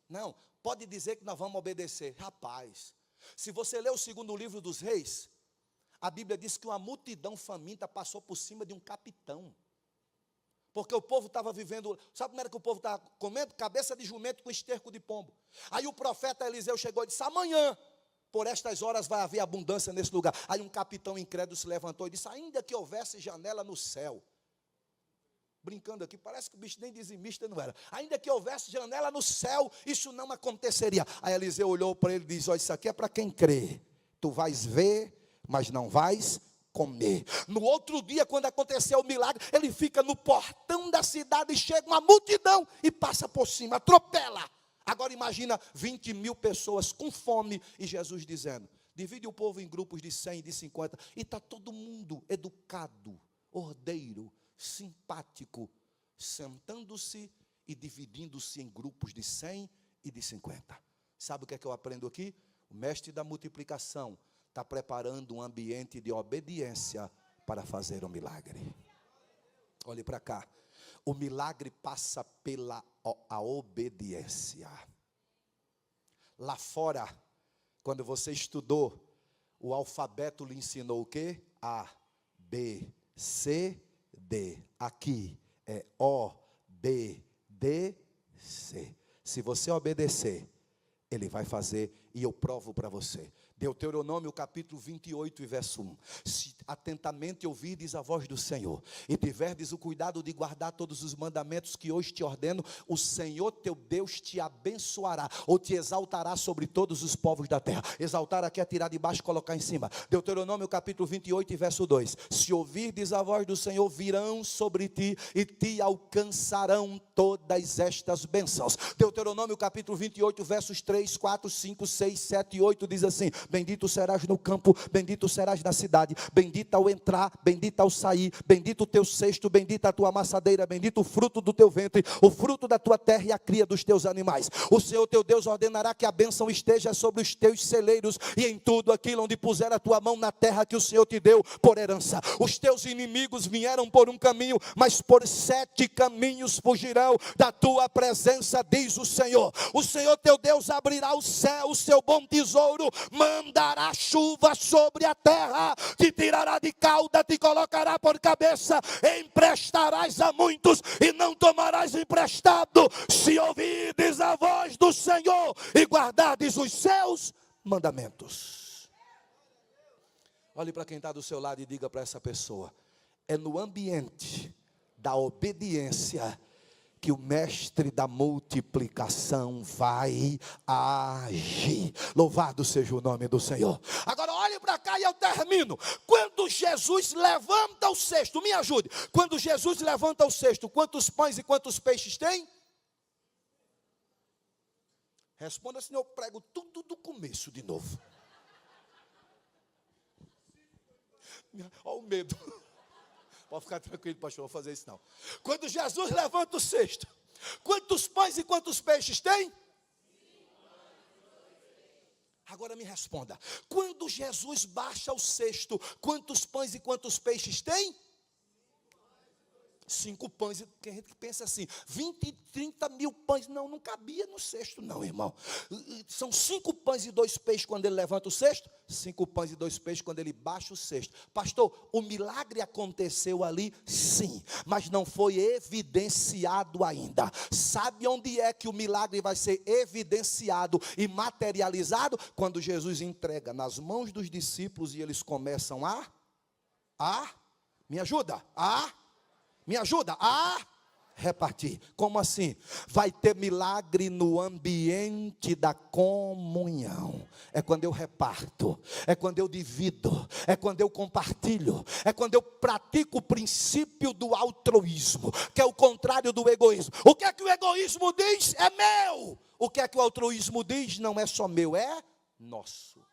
Não, pode dizer que nós vamos obedecer. Rapaz, se você ler o segundo livro dos Reis, a Bíblia diz que uma multidão faminta passou por cima de um capitão. Porque o povo estava vivendo, sabe como era que o povo estava comendo? Cabeça de jumento com esterco de pombo. Aí o profeta Eliseu chegou e disse: amanhã, por estas horas vai haver abundância nesse lugar. Aí um capitão incrédulo se levantou e disse: ainda que houvesse janela no céu. Brincando aqui, parece que o bicho nem dizimista não era. Ainda que houvesse janela no céu, isso não aconteceria. Aí Eliseu olhou para ele e disse: olha, isso aqui é para quem crê. Tu vais ver, mas não vais comer. No outro dia, quando aconteceu o milagre, ele fica no portão da cidade e chega uma multidão e passa por cima, atropela. Agora imagina 20 mil pessoas com fome e Jesus dizendo: divide o povo em grupos de 100 e de 50. E está todo mundo educado, ordeiro, simpático, sentando-se e dividindo-se em grupos de 100 e de 50. Sabe o que é que eu aprendo aqui? O mestre da multiplicação está preparando um ambiente de obediência para fazer um milagre. Olhe para cá. O milagre passa pela a obediência. Lá fora, quando você estudou, o alfabeto lhe ensinou o quê? A, B, C, D. Aqui é O, B, D, C. Se você obedecer, Ele vai fazer, e eu provo para você. Deuteronômio capítulo 28 e verso 1. Se atentamente ouvirdes a voz do Senhor e tiverdes o cuidado de guardar todos os mandamentos que hoje te ordeno, o Senhor teu Deus te abençoará ou te exaltará sobre todos os povos da terra. Exaltar aqui é tirar de baixo e colocar em cima. Deuteronômio capítulo 28 e verso 2. Se ouvirdes a voz do Senhor, virão sobre ti e te alcançarão todas estas bênçãos. Deuteronômio capítulo 28 versos 3, 4, 5, 6, 7 e 8 diz assim: bendito serás no campo, bendito serás na cidade, bendito ao entrar, bendito ao sair, bendito o teu cesto, bendita a tua amassadeira, bendito o fruto do teu ventre, o fruto da tua terra e a cria dos teus animais. O Senhor teu Deus ordenará que a bênção esteja sobre os teus celeiros e em tudo aquilo onde puser a tua mão na terra que o Senhor te deu por herança. Os teus inimigos vieram por um caminho, mas por 7 caminhos fugirão da tua presença, diz o Senhor. O Senhor teu Deus abrirá o céu, o seu bom tesouro, mandará chuva sobre a terra, te tirará de cauda, te colocará por cabeça, emprestarás a muitos e não tomarás emprestado, se ouvirdes a voz do Senhor e guardardes os seus mandamentos. Olhe para quem está do seu lado e diga para essa pessoa: é no ambiente da obediência que o mestre da multiplicação vai agir. Louvado seja o nome do Senhor. Agora olhe para cá e eu termino. Quando Jesus levanta o cesto, me ajude. Quando Jesus levanta o cesto, quantos pães e quantos peixes tem? Responda, senão eu prego tudo do começo de novo. Olha o medo. Pode ficar tranquilo, pastor, não vou fazer isso não. Quando Jesus levanta o cesto, quantos pães e quantos peixes tem? Agora me responda. Quando Jesus baixa o cesto, quantos pães e quantos peixes tem? 5 pães, tem gente que pensa assim, 20, 30 mil pães, não cabia no cesto não, irmão. São 5 pães e 2 peixes quando ele levanta o cesto, 5 pães e 2 peixes quando ele baixa o cesto. Pastor, o milagre aconteceu ali, sim, mas não foi evidenciado ainda. Sabe onde é que o milagre vai ser evidenciado e materializado? Quando Jesus entrega nas mãos dos discípulos e eles começam me ajuda a repartir. Como assim? Vai ter milagre no ambiente da comunhão. É quando eu reparto, é quando eu divido, é quando eu compartilho, é quando eu pratico o princípio do altruísmo, que é o contrário do egoísmo. O que é que o egoísmo diz? É meu. O que é que o altruísmo diz? Não é só meu, é nosso.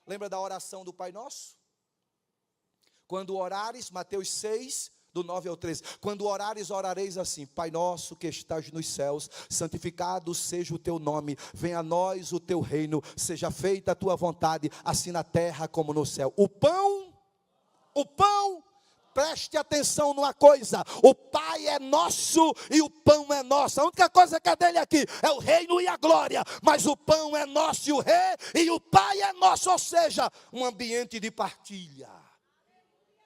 Lembra da oração do Pai Nosso? Quando orares, Mateus 6, do 9 ao 13. Quando orares, orareis assim: Pai nosso que estás nos céus, santificado seja o teu nome, venha a nós o teu reino, seja feita a tua vontade, assim na terra como no céu. O pão, preste atenção numa coisa: o Pai é nosso e o pão é nosso. A única coisa que é dele aqui é o reino e a glória, mas o pão é nosso e o rei e o Pai é nosso, ou seja, um ambiente de partilha.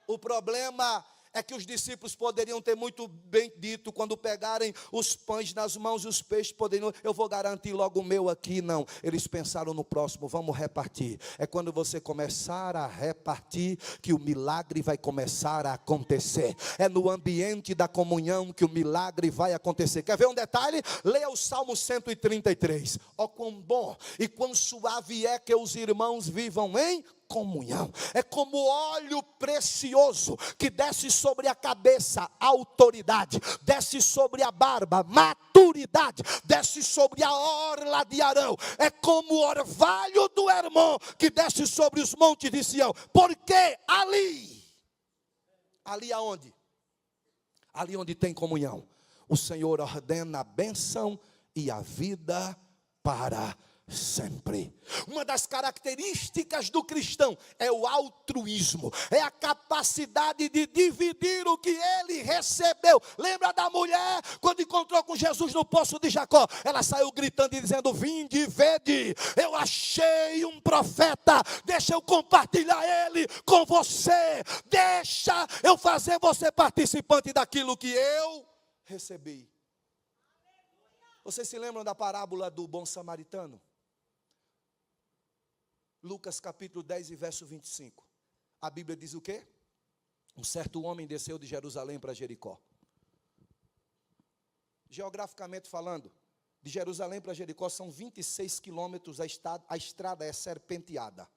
O problema é que os discípulos poderiam ter muito bem dito, quando pegarem os pães nas mãos e os peixes, poderiam, eu vou garantir logo o meu aqui. Não, eles pensaram no próximo, vamos repartir. É quando você começar a repartir que o milagre vai começar a acontecer. É no ambiente da comunhão que o milagre vai acontecer. Quer ver um detalhe? Leia o Salmo 133. Ó, quão bom e quão suave é que os irmãos vivam em comunhão. É como óleo precioso que desce sobre a cabeça, autoridade, desce sobre a barba, maturidade, desce sobre a orla de Arão. É como o orvalho do Hermon que desce sobre os montes de Sião. Porque ali aonde? Ali onde tem comunhão, o Senhor ordena a bênção e a vida para sempre. Uma das características do cristão é o altruísmo, é a capacidade de dividir o que ele recebeu. Lembra da mulher quando encontrou com Jesus no poço de Jacó? Ela saiu gritando e dizendo: vinde e vede, eu achei um profeta, deixa eu compartilhar ele com você, deixa eu fazer você participante daquilo que eu recebi. Vocês se lembram da parábola do bom samaritano? Lucas capítulo 10 e verso 25. A Bíblia diz o quê? Um certo homem desceu de Jerusalém para Jericó. Geograficamente falando, de Jerusalém para Jericó são 26 quilômetros, a estrada é serpenteada.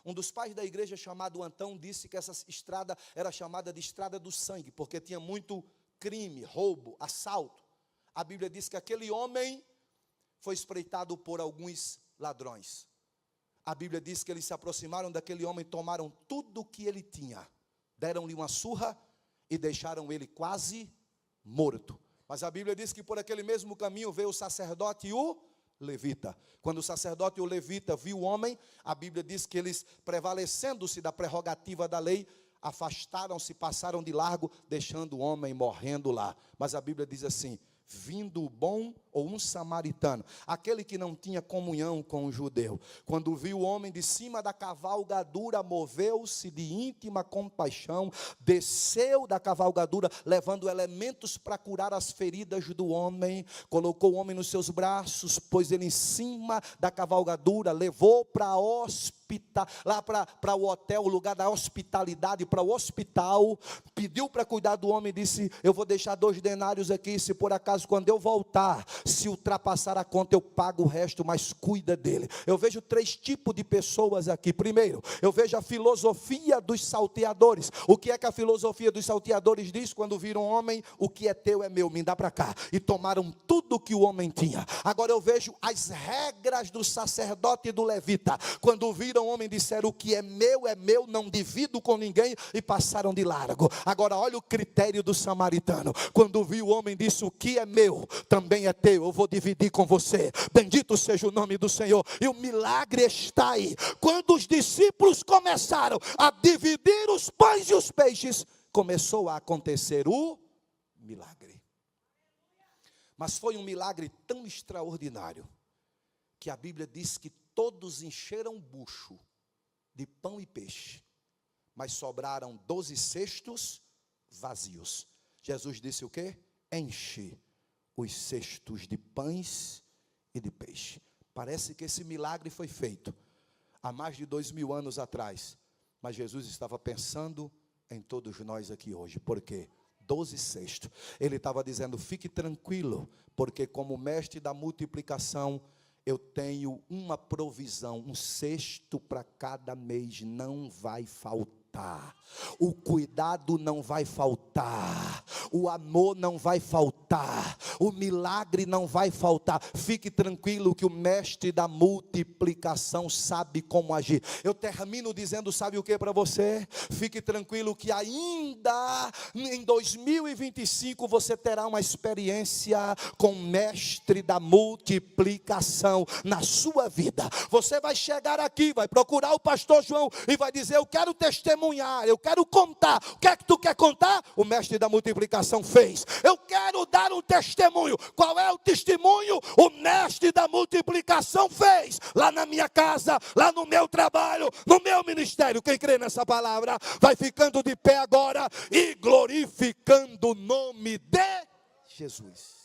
Um dos pais da igreja, chamado Antão, disse que essa estrada era chamada de estrada do sangue, porque tinha muito crime, roubo, assalto. A Bíblia diz que aquele homem foi espreitado por alguns ladrões. A Bíblia diz que eles se aproximaram daquele homem, tomaram tudo o que ele tinha, deram-lhe uma surra e deixaram ele quase morto. Mas a Bíblia diz que por aquele mesmo caminho veio o sacerdote e o levita. Quando o sacerdote e o levita viu o homem, a Bíblia diz que eles, prevalecendo-se da prerrogativa da lei, afastaram-se, passaram de largo, deixando o homem morrendo lá. Mas a Bíblia diz assim: vindo o bom ou um samaritano, aquele que não tinha comunhão com o judeu, quando viu o homem de cima da cavalgadura, moveu-se de íntima compaixão, desceu da cavalgadura, levando elementos para curar as feridas do homem, colocou o homem nos seus braços, pôs ele em cima da cavalgadura, levou para lá para o hotel, o lugar da hospitalidade, para o hospital, pediu para cuidar do homem, disse: eu vou deixar 2 denários aqui, se por acaso quando eu voltar, se ultrapassar a conta, eu pago o resto, mas cuida dele. Eu vejo 3 tipos de pessoas aqui. Primeiro, eu vejo a filosofia dos salteadores. O que é que a filosofia dos salteadores diz? Quando viram um homem: o que é teu é meu, me dá para cá, e tomaram tudo que o homem tinha. Agora eu vejo as regras do sacerdote e do levita. Quando viram o homem, disseram: o que é meu, não divido com ninguém, e passaram de largo. Agora olha o critério do samaritano. Quando viu o homem, disse: o que é meu, também é teu, eu vou dividir com você. Bendito seja o nome do Senhor. E o milagre está aí. Quando os discípulos começaram a dividir os pães e os peixes, começou a acontecer o milagre. Mas foi um milagre tão extraordinário que a Bíblia diz que todos encheram o bucho de pão e peixe, mas sobraram 12 cestos vazios. Jesus disse o quê? Enche os cestos de pães e de peixe. Parece que esse milagre foi feito há mais de 2000 anos atrás, mas Jesus estava pensando em todos nós aqui hoje. Por quê? 12 cestos. Ele estava dizendo, fique tranquilo, porque como mestre da multiplicação, eu tenho uma provisão, um cesto para cada mês, não vai faltar. O cuidado não vai faltar, o amor não vai faltar, o milagre não vai faltar. Fique tranquilo que o mestre da multiplicação sabe como agir. Eu termino dizendo, sabe o que para você? Fique tranquilo que ainda em 2025 você terá uma experiência com o mestre da multiplicação na sua vida. Você vai chegar aqui, vai procurar o pastor João e vai dizer, eu quero testemunhar, eu quero contar. O que é que tu quer contar? O mestre da multiplicação fez. Eu quero dar um testemunho. Qual é o testemunho? O mestre da multiplicação fez. Lá na minha casa, lá no meu trabalho, no meu ministério. Quem crê nessa palavra, vai ficando de pé agora e glorificando o nome de Jesus.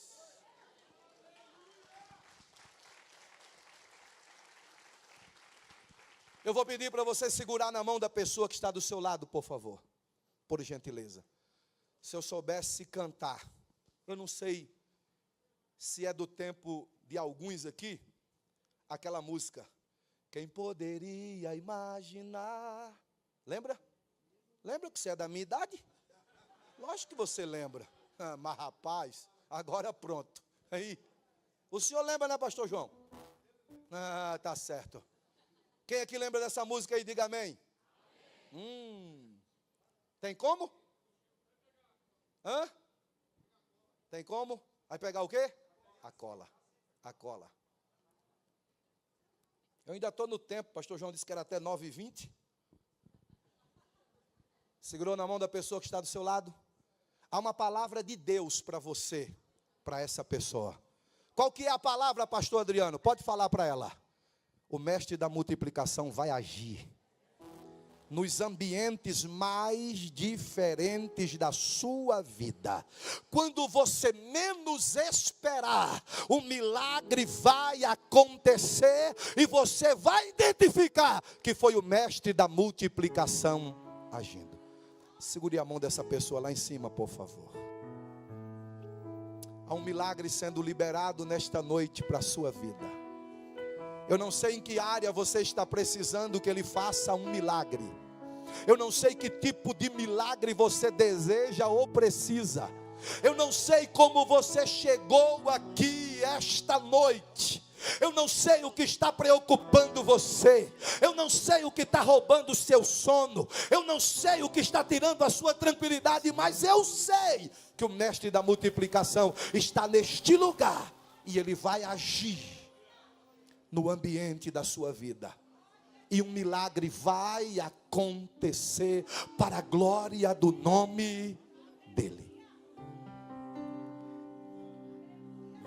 Eu vou pedir para você segurar na mão da pessoa que está do seu lado, por favor. Por gentileza. Se eu soubesse cantar, eu não sei se é do tempo de alguns aqui, aquela música. Quem poderia imaginar? Lembra? Lembra que você é da minha idade? Lógico que você lembra. Mas rapaz, agora pronto. Aí, o senhor lembra, né, pastor João? Tá certo. Quem aqui lembra dessa música aí, diga amém. Tem como? Tem como? Vai pegar o quê? A cola. A cola. Eu ainda estou no tempo, pastor João disse que era até 9h20. Segurou na mão da pessoa que está do seu lado? Há uma palavra de Deus para você, para essa pessoa. Qual que é a palavra, pastor Adriano? Pode falar para ela. O mestre da multiplicação vai agir nos ambientes mais diferentes da sua vida. Quando você menos esperar, o milagre vai acontecer e você vai identificar que foi o mestre da multiplicação agindo. Segure a mão dessa pessoa lá em cima, por favor. Há um milagre sendo liberado nesta noite para a sua vida. Eu não sei em que área você está precisando que Ele faça um milagre. Eu não sei que tipo de milagre você deseja ou precisa. Eu não sei como você chegou aqui esta noite. Eu não sei o que está preocupando você. Eu não sei o que está roubando o seu sono. Eu não sei o que está tirando a sua tranquilidade. Mas eu sei que o mestre da multiplicação está neste lugar. E Ele vai agir no ambiente da sua vida. E um milagre vai acontecer para a glória do nome dEle.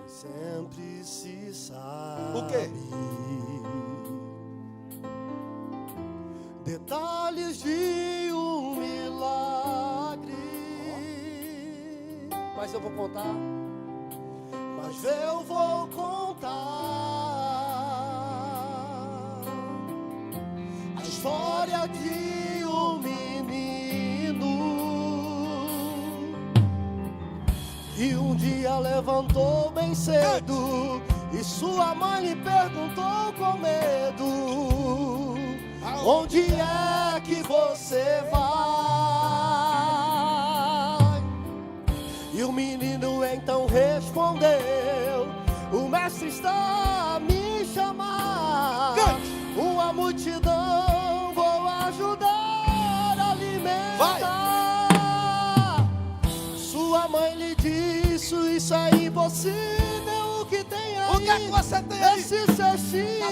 Sempre se sabe. O quê? Detalhes de um milagre. Mas eu vou contar. Mas eu vou contar a história de um menino que um dia levantou bem cedo e sua mãe lhe perguntou com medo: onde é que você vai? E o menino então respondeu: o mestre está a me chamar. Uma multidão vou ajudar a alimentar. Sua mãe lhe disse: isso é impossível. O que tem aí? O que é que você tem aí? Esse cestinho.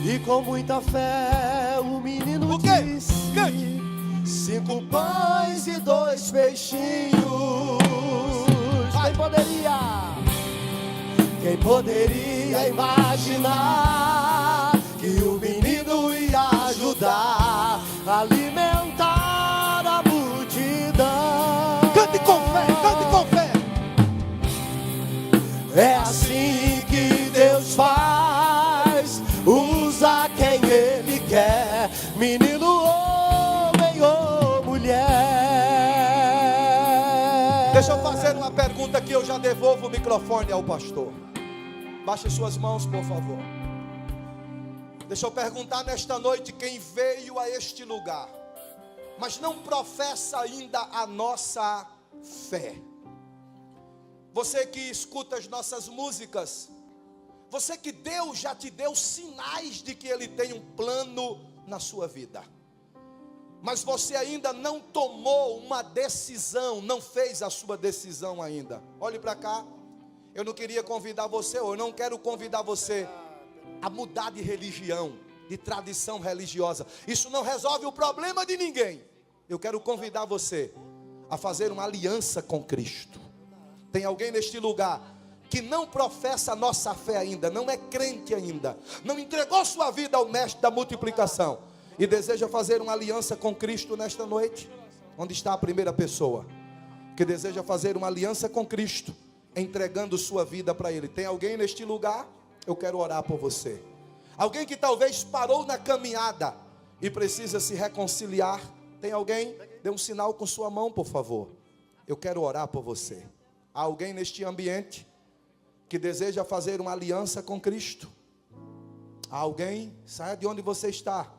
E com muita fé o menino disse: 5 pães e 2 peixinhos. Quem poderia imaginar que o menino ia ajudar a alimentar a multidão? Cante com fé, cante com fé. É assim que Deus faz, usa quem Ele quer, menino, homem ou mulher. Deixa eu fazer uma pergunta que eu já devolvo o microfone ao pastor. Baixe suas mãos, por favor. Deixa eu perguntar nesta noite quem veio a este lugar, mas não professa ainda a nossa fé. Você que escuta as nossas músicas, você que Deus já te deu sinais de que Ele tem um plano na sua vida, mas você ainda não tomou uma decisão, não fez a sua decisão ainda. Olhe para cá. Eu não queria convidar você, ou eu não quero convidar você a mudar de religião, de tradição religiosa. Isso não resolve o problema de ninguém. Eu quero convidar você a fazer uma aliança com Cristo. Tem alguém neste lugar que não professa a nossa fé ainda, não é crente ainda, não entregou sua vida ao mestre da multiplicação e deseja fazer uma aliança com Cristo nesta noite? Onde está a primeira pessoa que deseja fazer uma aliança com Cristo, entregando sua vida para Ele? Tem alguém neste lugar? Eu quero orar por você. Alguém que talvez parou na caminhada e precisa se reconciliar. Tem alguém? Dê um sinal com sua mão, por favor. Eu quero orar por você. Há alguém neste ambiente que deseja fazer uma aliança com Cristo? Há alguém? Saia de onde você está.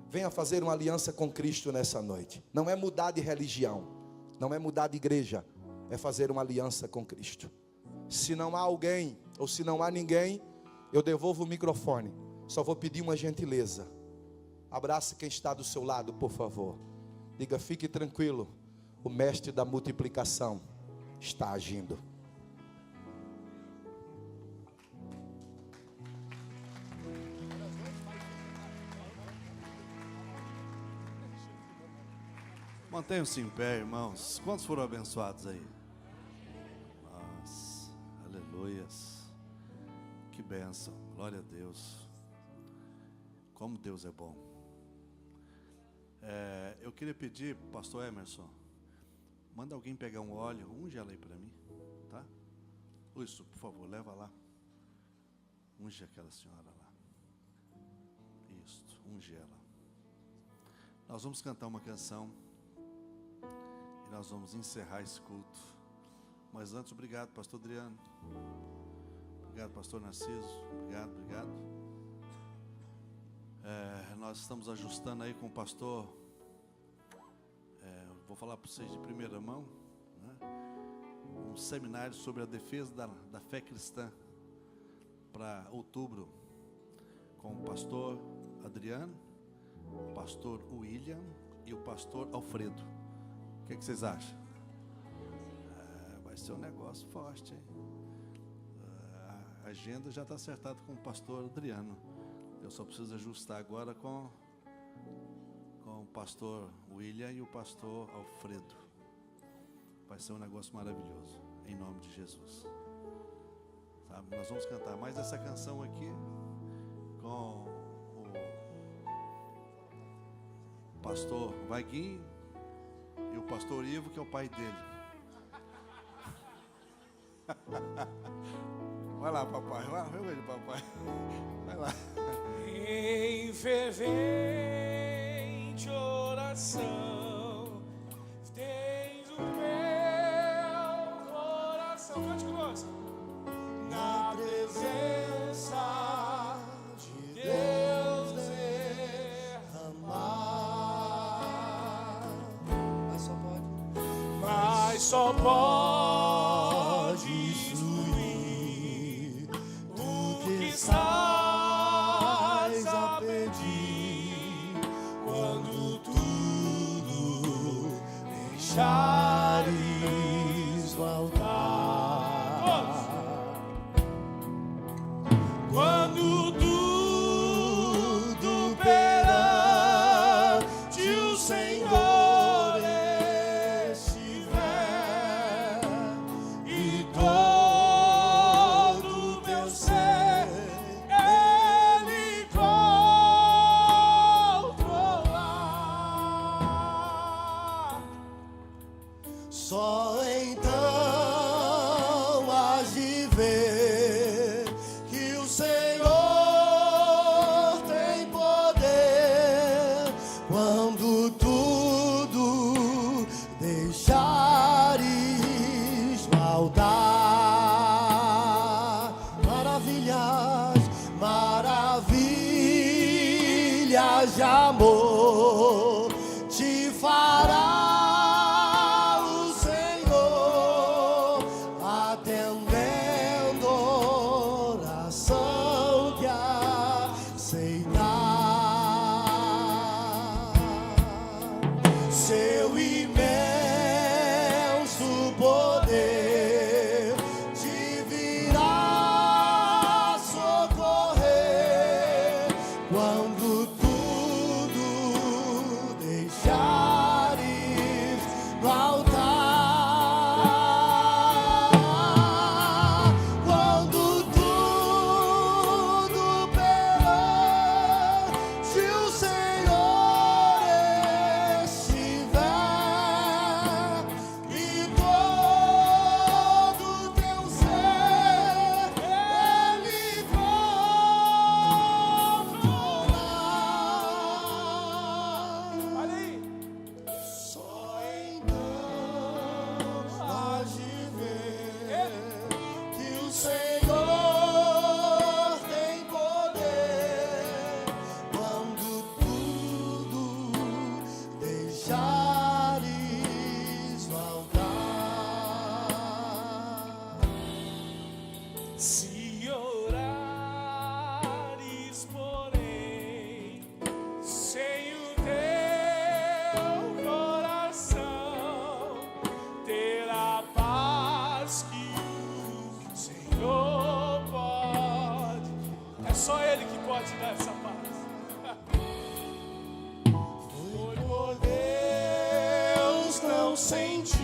Venha fazer uma aliança com Cristo nessa noite. Não é mudar de religião, não é mudar de igreja, é fazer uma aliança com Cristo. Se não há alguém, ou se não há ninguém, eu devolvo o microfone. Só vou pedir uma gentileza. Abrace quem está do seu lado, por favor. Diga: fique tranquilo, o mestre da multiplicação está agindo. Mantenham-se em pé, irmãos. Quantos foram abençoados aí? Nossa, aleluias. Que bênção, glória a Deus. Como Deus é bom. Eu queria pedir, pastor Emerson, manda alguém pegar um óleo, unge ela aí para mim, tá? Isso, por favor, leva lá. Unge aquela senhora lá. Isso, unge ela. Nós vamos cantar uma canção e nós vamos encerrar esse culto. Mas antes, obrigado, pastor Adriano. Obrigado, pastor Narciso. Obrigado. Nós estamos ajustando aí com o pastor. Vou falar para vocês de primeira mão, né? Um seminário sobre a defesa da fé cristã para outubro, com o pastor Adriano, o pastor William e o pastor Alfredo. O que vocês acham? Vai ser um negócio forte, hein? A agenda já está acertada com o pastor Adriano. Eu só preciso ajustar agora com o pastor William e o pastor Alfredo. Vai ser um negócio maravilhoso, em nome de Jesus. Sabe? Nós vamos cantar mais essa canção aqui com o pastor Vaguinho e o pastor Ivo, que é o pai dele. Vai lá, papai. Vai ver, papai. Vai lá. Em fervente oração tens o meu coração. Cante conosco. Na presença de Deus derramar. Mas só pode Fluir o que estás a pedir quando tudo deixares voltar. Quando tudo perante o Senhor Só então hás de ver que o Senhor tem poder quando tudo deixares faltar. Maravilhas, maravilhas de amor te fará o Senhor, atendendo oração que aceitar. Seu imenso poder te virá socorrer quando tudo deixares faltar. Quando tudo perante o Senhor estiver e todo teu ser Ele controlar. Olha aí. Só então hás de ver que o Senhor tem poder quando tudo deixares faltar. Se orares, porém, sem o teu coração, terá paz que o Senhor pode. É só Ele que pode dar essa paz. Foi por Deus não sentir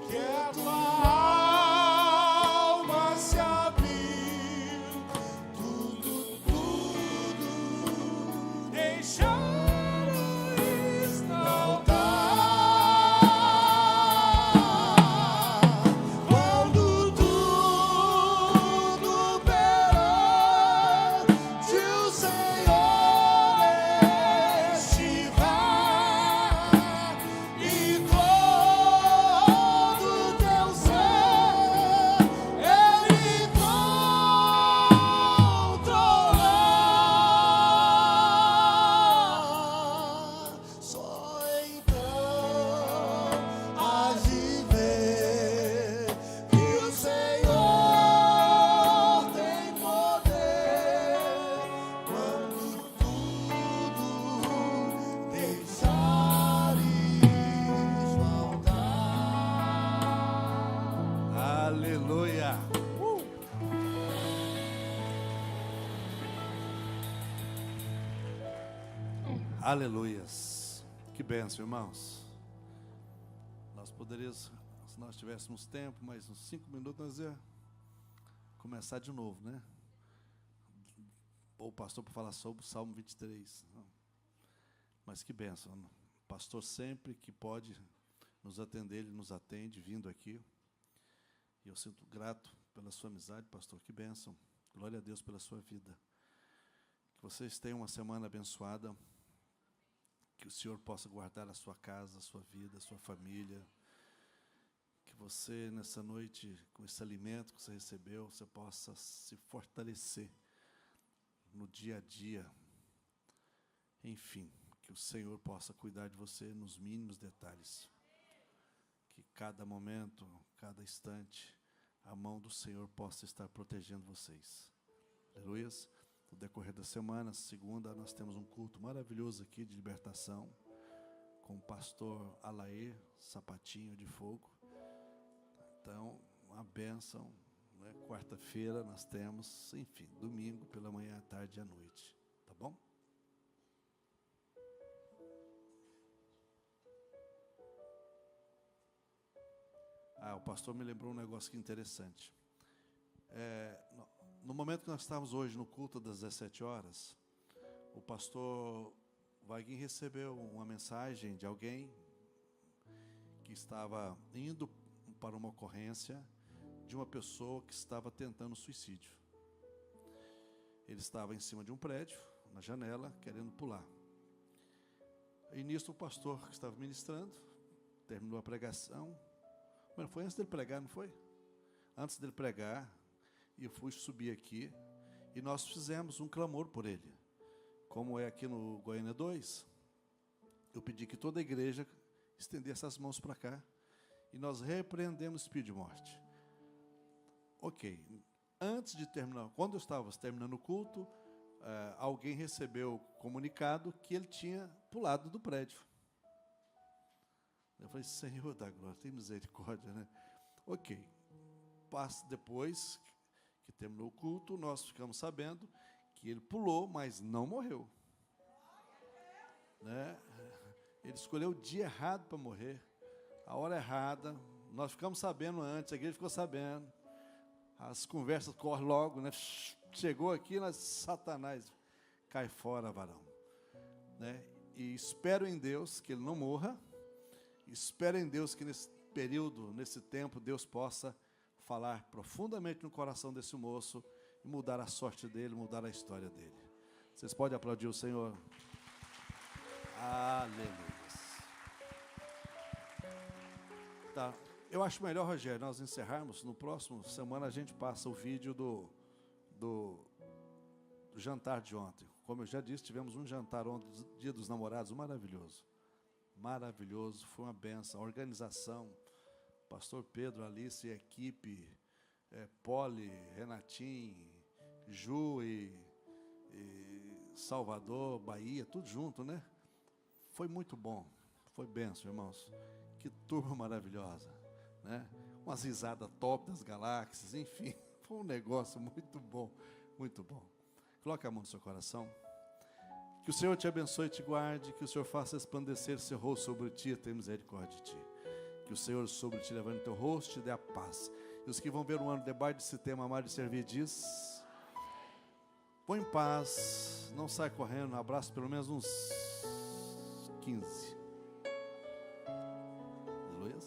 que a tua alma se abriu, tudo deixares não Quando tudo perante o Senhor estiver e todo teu ser Ele controlar. Só então hás de ver que o Senhor tem poder quando tudo deixares faltar. Aleluia. Aleluias. Que bênção, irmãos. Nós poderíamos, se nós tivéssemos tempo, mais uns 5 minutos, nós ia começar de novo, né? Ou o pastor para falar sobre o Salmo 23. Não. Mas que bênção. O pastor sempre que pode nos atender, ele nos atende, vindo aqui. E eu sinto grato pela sua amizade, pastor. Que bênção. Glória a Deus pela sua vida. Que vocês tenham uma semana abençoada. Que o Senhor possa guardar a sua casa, a sua vida, a sua família. Que você, nessa noite, com esse alimento que você recebeu, você possa se fortalecer no dia a dia. Enfim, que o Senhor possa cuidar de você nos mínimos detalhes. Que cada momento, cada instante, a mão do Senhor possa estar protegendo vocês. Aleluias. No decorrer da semana, segunda, nós temos um culto maravilhoso aqui de libertação, com o pastor Alair Sapatinho de Fogo. Então, uma bênção, né? Quarta-feira nós temos, enfim, domingo pela manhã, à tarde e à noite. Tá bom? O pastor me lembrou um negócio aqui interessante. No momento que nós estávamos hoje no culto das 17 horas, o pastor Vaguinho recebeu uma mensagem de alguém que estava indo para uma ocorrência de uma pessoa que estava tentando suicídio. Ele estava em cima de um prédio, na janela, querendo pular. E nisso o pastor que estava ministrando, terminou a pregação. Mas foi antes dele pregar, não foi? Antes dele pregar, eu fui subir aqui e nós fizemos um clamor por ele. Como é aqui no Goiânia 2, eu pedi que toda a igreja estendesse as mãos para cá e nós repreendemos o espírito de morte. Ok. Antes de terminar, quando eu estava terminando o culto, alguém recebeu o comunicado que ele tinha pulado do prédio. Eu falei, Senhor da glória, tem misericórdia, né? Ok. Depois que terminou o culto, nós ficamos sabendo que ele pulou, mas não morreu. Né? Ele escolheu o dia errado para morrer, a hora errada. Nós ficamos sabendo antes, a igreja ficou sabendo. As conversas correm logo, né? Chegou aqui, Satanás, cai fora, varão. Né? E espero em Deus que ele não morra. Espero em Deus que nesse período, nesse tempo, Deus possa falar profundamente no coração desse moço e mudar a sorte dele, mudar a história dele. Vocês podem aplaudir o Senhor? Aleluia. Tá. Eu acho melhor, Rogério, nós encerrarmos. No próximo semana a gente passa o vídeo do jantar de ontem. Como eu já disse, tivemos um jantar ontem, Dia dos Namorados, maravilhoso. Maravilhoso, foi uma benção. A organização, pastor Pedro, Alice e equipe, Poli, Renatim, Ju e Salvador, Bahia, tudo junto, né? Foi muito bom, foi benção, irmãos. Que turma maravilhosa, né? Umas risadas top das galáxias, enfim, foi um negócio muito bom, muito bom. Coloque a mão no seu coração. Que o Senhor te abençoe e te guarde, que o Senhor faça resplandecer seu rosto sobre ti e tenha misericórdia de ti. Que o Senhor sobre ti levante o teu rosto e te dê a paz. E os que vão ver um ano debaixo desse tema, amar e servir, diz: põe em paz, não sai correndo, abraça pelo menos uns 15. Aleluia.